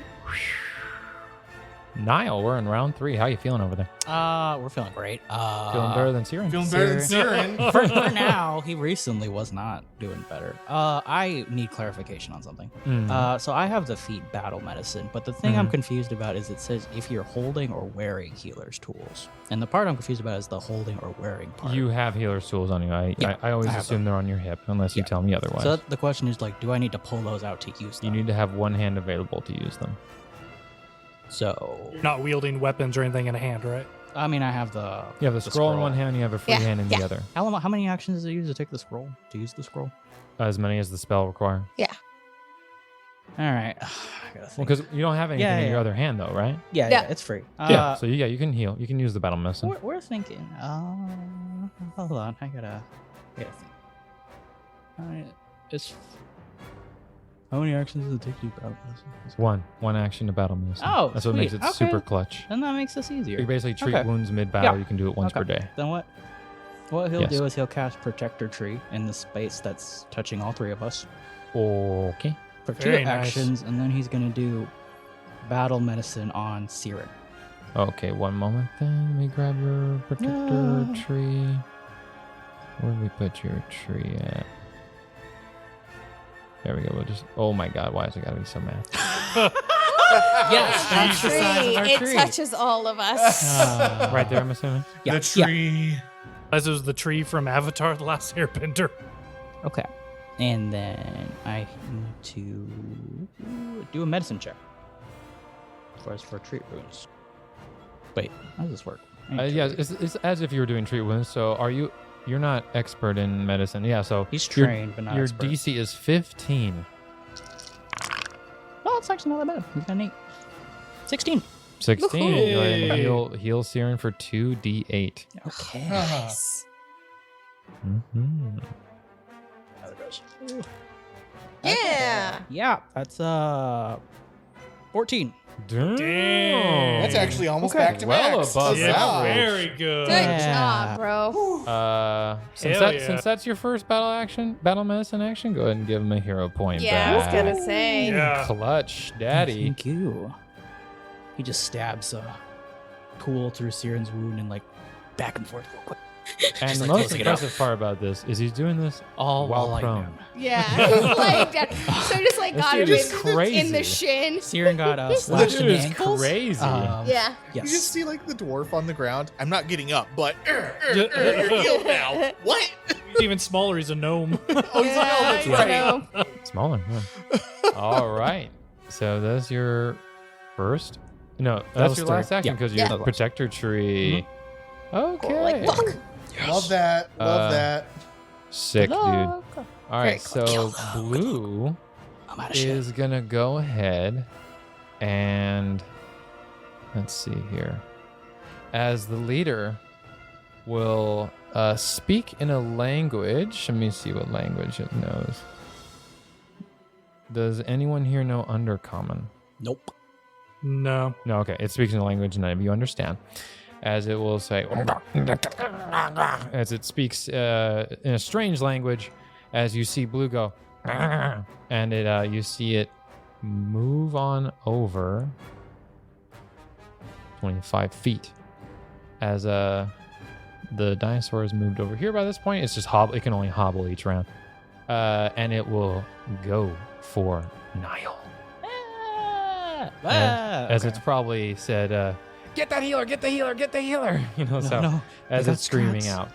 Niall. We're in round 3. How you feeling over there? We're feeling great. Feeling better than Siren? Feeling better than Siren. For now, he recently was not doing better. I need clarification on something. So I have the feat battle medicine, but the thing I'm confused about is it says if you're holding or wearing healer's tools. And the part I'm confused about is the holding or wearing part. You have healer's tools on you. I always I have assume they're on your hip unless you Yeah. tell me otherwise. So the question is like, do I need to pull those out to use You them? need to have one hand available to use them. So, You're not wielding weapons or anything in a hand, right? I mean, I have the You have a scroll in one hand, you have a free Yeah, hand in the yeah. other. How many actions does it use to take the scroll? To use the scroll? As many as the spell requires. All right. I gotta Well, think. because you don't have anything in your yeah. other hand, though, right? yeah, Yeah. it's free. Yeah. So you can heal. You can use the battle medicine. We're thinking. Hold on. I gotta think. It's. How many actions does it take to do battle medicine? One action to battle medicine. Oh, That's what makes sweet. it super Okay. clutch. Then that makes this easier. You basically treat Okay. wounds mid-battle. Yeah. You can do it once per day. Then what he'll Yes. do is he'll cast Protector Tree in the space that's touching all 3 of us Okay. for 2 Very nice. actions, and then he's gonna do Battle Medicine on Siren. Okay, one moment then. Let me grab your protector tree. Where did we put your tree at? There we go. We'll just. Oh my God! Why is it gotta be so mad? Yes, that's the size of our It tree. touches all of us. Right there, I'm assuming. Yeah, The tree. As it was the tree from Avatar: The Last Airbender. Okay. And then I need to do a medicine check. For treat wounds. Wait, how does this work? Yeah, it's as if you were doing treat wounds. So you're not expert in medicine. Yeah, so He's your- trained, but not your expert. DC is 15. Oh, it's actually not that bad. He's got an 8. 16. 16. Go ahead and Woohoo. heal Siren for 2d8. Okay. Nice. Mm-hmm. Yeah. Yeah, that's 14. Damn. That's actually almost Okay. back to Well max. above Huzzah. average. very good. Good Yeah. job, bro. Hell yeah. Since that's your first battle medicine action, go ahead and give him a hero point Yeah, I was back. gonna say. Yeah. Clutch, daddy. Thank you. He just stabs a tool through Siren's wound and like back and forth real quick. And Just the like most closing it up. impressive part about this is he's doing this All while while prone. down. Yeah. He's like that. So just like This got dude him is in crazy. the shin. Siren got This slashed in dude the is ankles. crazy. Yeah. Yes. You just see like the dwarf on the ground. I'm not getting up, but you're healed now. What? He's even smaller. He's a gnome. Oh, he's like, oh, that's Yeah, right. I know. Smaller. Huh? All right. So that's your first. No, that's was your third. last action Yeah. because Yeah. your protector tree. Okay. Like, fuck. Love that. Love Uh, that. Sick, dude. All Very right. cool. So blue I'm out of shit. is gonna go ahead and let's see here. As the leader, will speak in a language. Let me see what language it knows. Does anyone here know Undercommon? Nope. No. No, okay. It speaks in a language none of you understand. As it will say, as it speaks in a strange language, as you see Blue go, and you see it move on over 25 feet. As the dinosaur has moved over here by this point, it's just hobble. It can only hobble each round, and it will go for Niall. As it's probably said, get that healer, get the healer, get the healer. You know, as got it's screaming scraps.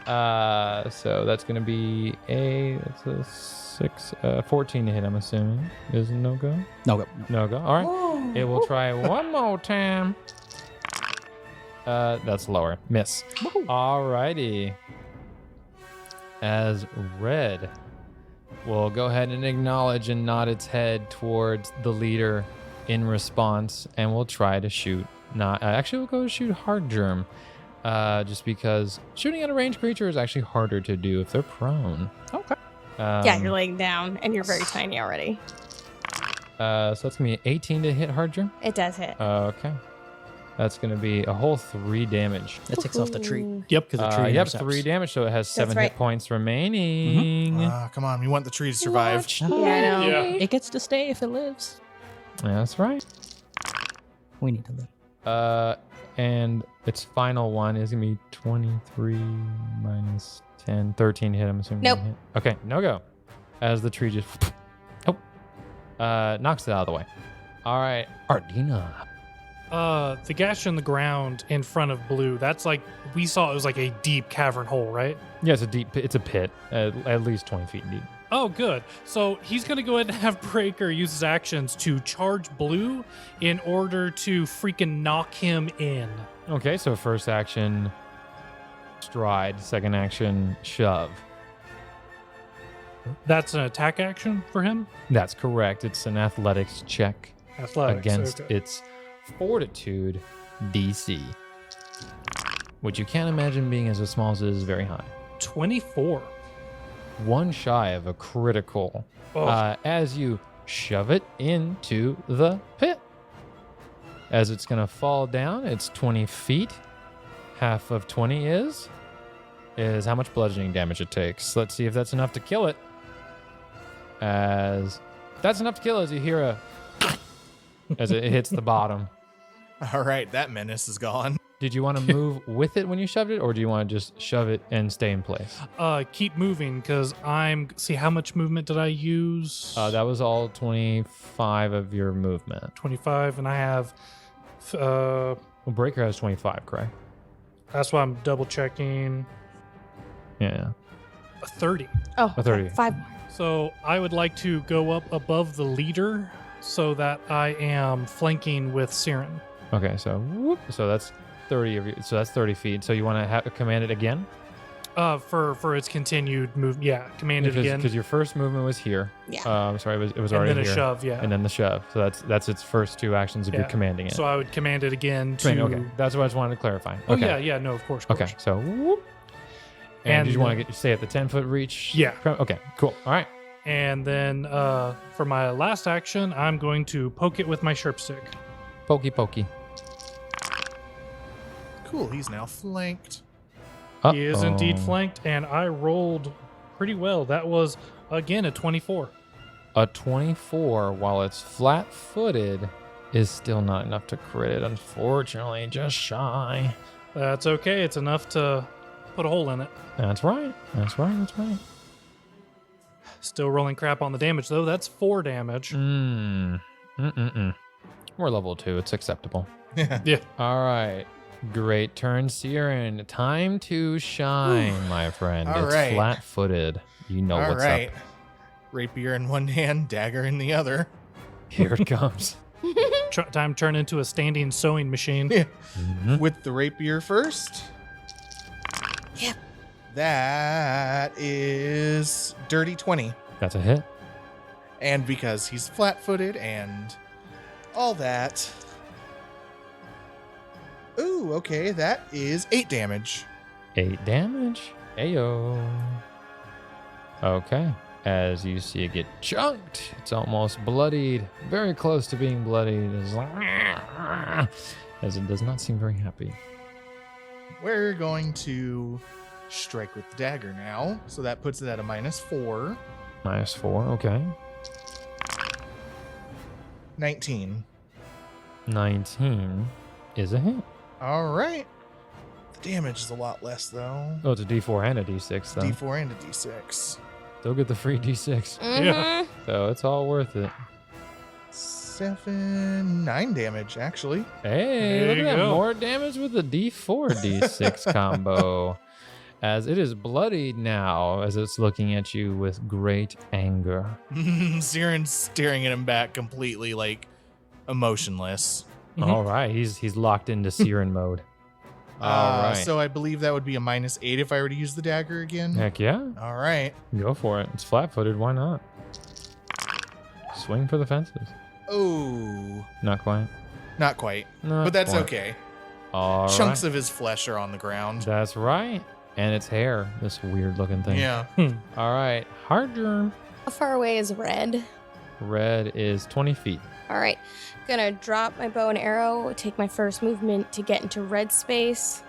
out. So that's going to be that's a 14 to hit, I'm assuming. Is no go? No, go. No go. All right. It will try one more time. That's lower. Miss. All righty. As red will go ahead and acknowledge and nod its head towards the leader in response, and will try to shoot not. Actually, we'll go shoot hard germ. Just because shooting at a ranged creature is actually harder to do if they're prone. Okay. Yeah, you're laying down and you're very tiny already. So that's going to be 18 to hit hard germ. It does hit. Okay. That's going to be a whole 3 damage. That takes off the tree. Yep. Because the tree Yep, intercepts. 3 damage, so it has 7 right. hit points remaining. Come on, we want the tree to survive. Yeah, I know. Yeah. It gets to stay if it lives. That's right. We need to live. And its final one is going to be 23 minus 10, 13 hit, I'm assuming. Nope. Hit. Okay, no go. As the tree just knocks it out of the way. All right, Ardina. The gash in the ground in front of Blue, that's like, we saw it was like a deep cavern hole, right? Yeah, it's a pit, at least 20 feet deep. Oh, good. So he's going to go ahead and have Breaker use his actions to charge Blue in order to freaking knock him in. Okay, so first action, stride. Second action, shove. That's an attack action for him? That's correct. It's an athletics check Athletics. against okay. its fortitude DC, which you can't imagine being as small as it is very high. 24. One shy of a critical Oh. as you shove it into the pit. As it's going to fall down, it's 20 feet. Half of 20 is how much bludgeoning damage it takes. Let's see if that's enough to kill it. As that's enough to kill as you hear a as it hits the bottom. All right, that menace is gone. Did you want to move with it when you shoved it, or do you want to just shove it and stay in place? Keep moving because see how much movement did I use? That was all 25 of your movement. 25, and I have. Well, Breaker has 25, correct? That's why I'm double checking. Yeah. A 30. Oh, A 30. 5 more. So I would like to go up above the leader so that I am flanking with Siren. Okay, so so that's 30 of you. So that's 30 feet. So you want to command it again? For its continued move. Yeah, command it again. Because your first movement was here. Yeah. I'm sorry, it was And already then a here. shove, yeah. And then the shove. So that's its first 2 actions if you're Yeah. commanding it. So I would command it again to. Okay, that's what I just wanted to clarify. Oh Okay. yeah, no, of course. Okay, so And And did you want to stay at the 10-foot reach? Yeah. Okay, cool. All right. And then for my last action, I'm going to poke it with my sharp stick. Pokey pokey. Cool, he's now flanked. He is indeed flanked, and I rolled pretty well. That was again a 24. A 24, while it's flat-footed, is still not enough to crit it. Unfortunately, just shy. That's okay. It's enough to put a hole in it. That's right. That's right. That's right. Still rolling crap on the damage though. That's 4 damage. We're level 2. It's acceptable. Yeah. All right. Great turn, Siren. Time to shine, my friend. All it's right. flat-footed. You know All what's right. up. Rapier in one hand, dagger in the other. Here it comes. Time to turn into a standing sewing machine. Yeah. Mhm. With the rapier first. Yeah. That is dirty 20. That's a hit. And because he's flat-footed and all that. Ooh, okay, that is 8 damage. 8 damage. Ayo. Okay. As you see it get chunked, it's almost bloodied. Very close to being bloodied. It's like, as it does not seem very happy. We're going to strike with the dagger now. So that puts it at a -4. -4. Okay. 19. 19 is a hit. All right. The damage is a lot less, though. Oh, it's a D4 and a D6, though. D4 and a D6. Still get the free D6. Yeah. So it's all worth it. 9 damage, actually. Hey, There look you at that. go. More damage with the D4 D6 combo. As it is bloodied now, as it's looking at you with great anger. Siren's staring at him back completely, like, emotionless. Mhm. All right, he's locked into Siren mode. All right. So I believe that would be a -8 if I were to use the dagger again. Heck yeah, All right. go for it. It's flat-footed. Why not? Swing for the fences. Oh, Not quite. Not quite, Not but that's quite. okay. All Chunks right. of his flesh are on the ground. That's right. And its hair, this weird looking thing. Yeah. All right. Hardgerm. How far away is red? Red is 20 feet. All right. Gonna drop my bow and arrow, take my first movement to get into red space.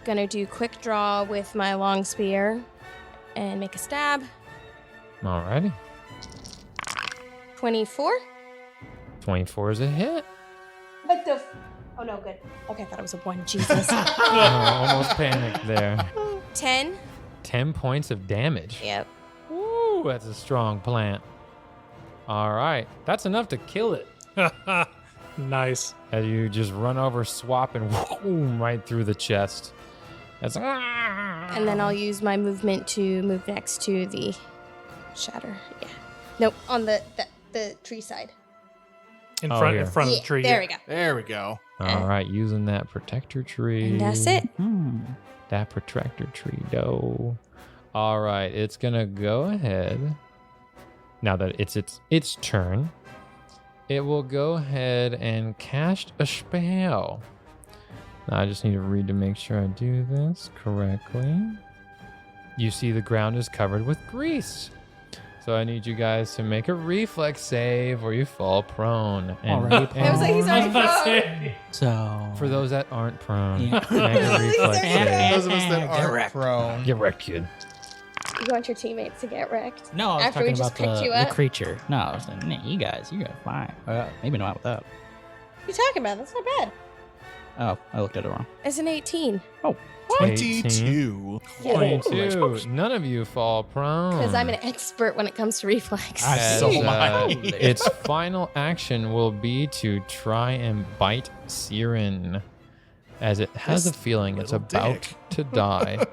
Gonna do quick draw with my long spear and make a stab. All righty. 24. 24 is a hit. What the? Oh no, good. Okay, I thought it was a 1. Jesus. Oh, almost panicked there. 10. 10 points of damage. Yep. Woo, that's a strong plant. All right. That's enough to kill it. Nice. As you just run over, swap, and boom, right through the chest. That's And then I'll use my movement to move next to the shatter. Yeah. Nope, on the tree side. In Oh, front yeah. in front of Yeah, the tree. there we go. There we go. all right. Using that protector tree. And that's it. That protector tree, though. All right, it's gonna go ahead. Now that it's its turn, it will go ahead and cast a spell. Now I just need to read to make sure I do this correctly. You see the ground is covered with grease. So I need you guys to make a reflex save or you fall prone. And, Alright. I was like, he's already That's prone. it. So for those that aren't prone, Yeah. make a reflex save. Those of us that Get aren't wrecked. prone. Get wrecked, kid. You want your teammates to get wrecked. no, I was After we talking just about picked you the up. creature. No, I was like, nah, you guys are fine. Maybe not with that. What are you talking about? That's not bad. Oh, I looked at it wrong. It's an 18. 22. 22. None of you fall prone. Because I'm an expert when it comes to reflex. I As, So am I. its final action will be to try and bite Siren, as it has a This feeling it's little about dick. to die.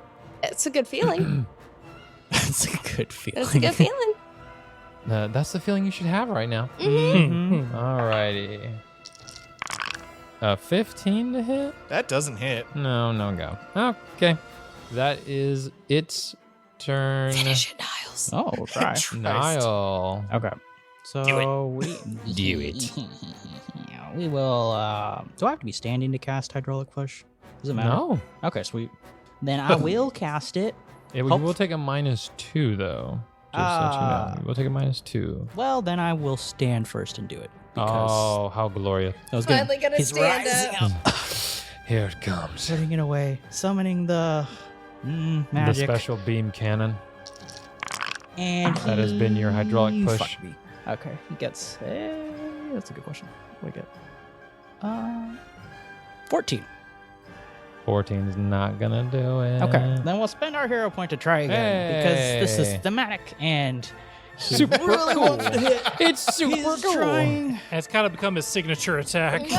It's a good feeling. That's a good feeling. It's a good feeling. That's the feeling you should have right now. Mhm. Alrighty. 15 to hit? That doesn't hit. No go. Okay. That is its turn. Finish it, Niles. Oh, we'll try. Niall. Okay. So we Do it. We will. Do I have to be standing to cast hydraulic push? Does it matter? No. Okay, sweet. Then I will cast it. It Hope- will take a -2 though. Just so you know. We'll take a -2. Well, then I will stand first and do it. Because Oh, how glorious. I was gonna, Finally gonna he's stand rising up. up. Here it comes. Putting it away. Summoning the The magic. special beam cannon. And That has been your hydraulic he push. fucked me. Okay, he gets. That's a good question. What do I get? 14. 14 is not gonna do it. Okay, then we'll spend our hero point to try again because this is Hey. thematic and he Super really cool. wants to hit. It's super He's cool. trying. And it's kind of become his signature attack. No!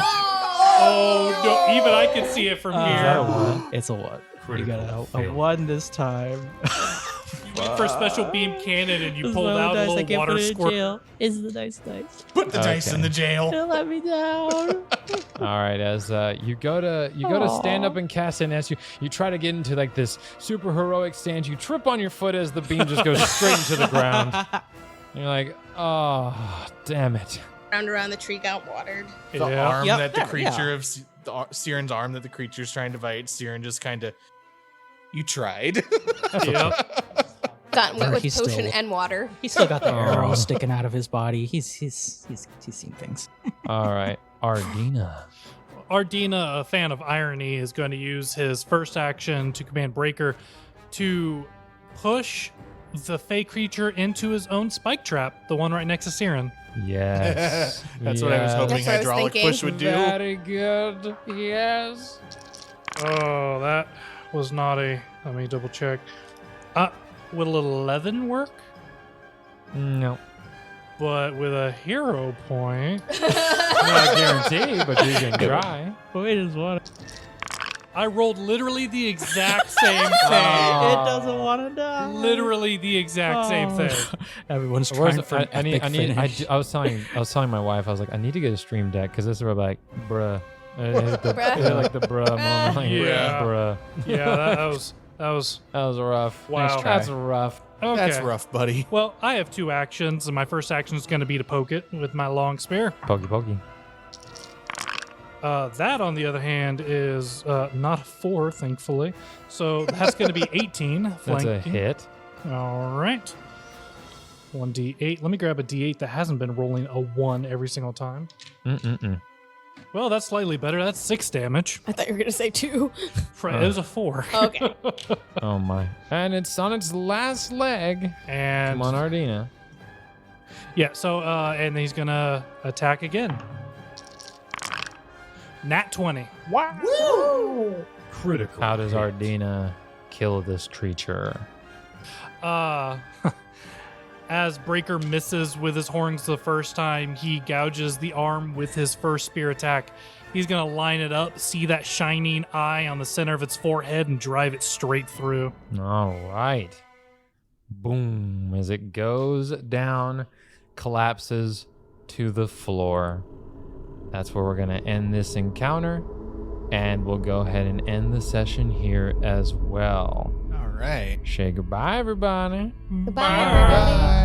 Oh no! Even I can see it from Is here. that a one? It's a one. You Critical got a failure. 1 this time. You went for special beam cannon and you This pulled is out the a dice I little can't water put in squirt. jail. Is the dice. Put the dice in the jail. Don't let me down. All right, as you go to stand up and cast it, and as you try to get into like this super heroic stance, you trip on your foot as the beam just goes straight into the ground. And you're like, oh, damn it. Round around the tree got watered. The Yeah. arm Yep, that the yeah. creature of Siren's arm that the creature's trying to bite. Siren just kind of. You tried. Yep. Gotten wet Or with he's potion still- and water. He's still got the Oh. arrow sticking out of his body. He's seen things. All right, Ardina. Ardina, a fan of irony, is going to use his first action to command Breaker to push the fey creature into his own spike trap, the one right next to Siren. Yes. That's what I was Yes. hoping That's what I was hydraulic thinking. push would do. Very good. Yes. Oh, that was not a. Let me double check. Would a 11 work? No. But with a hero point, Not guaranteed, but you can try. Wait, is what? I rolled literally the exact same thing. Oh. It doesn't want to die. Literally the exact same thing. Everyone's Where's trying for an I need, epic finish. I was telling my wife, I was like, I need to get a stream deck because this is where I'm like, bruh. It hit the, Bruh. it hit like the bruh moment. Like, Yeah. Bruh. Yeah, that was That was rough. Wow. Nice try. That's rough. okay. That's rough, buddy. Well, I have 2 actions, and my first action is going to be to poke it with my long spear. Pokey pokey. That, on the other hand, is not a 4, thankfully. So that's going to be 18. That's a flanking. hit. All right. 1d8. Let me grab a d8 that hasn't been rolling a 1 every single time. Well, that's slightly better. That's 6 damage. I thought you were gonna say 2. It was a 4. Okay. Oh my. And it's on its last leg. And Come on, Ardina. yeah, so and he's gonna attack again. Nat 20. Critical. How does hit. Ardina kill this creature? As Breaker misses with his horns the first time, he gouges the arm with his first spear attack. He's going to line it up, see that shining eye on the center of its forehead, and drive it straight through. All right. Boom. As it goes down, collapses to the floor. That's where we're going to end this encounter. And we'll go ahead and end the session here as well. All right. Say goodbye, everybody. Goodbye, everybody.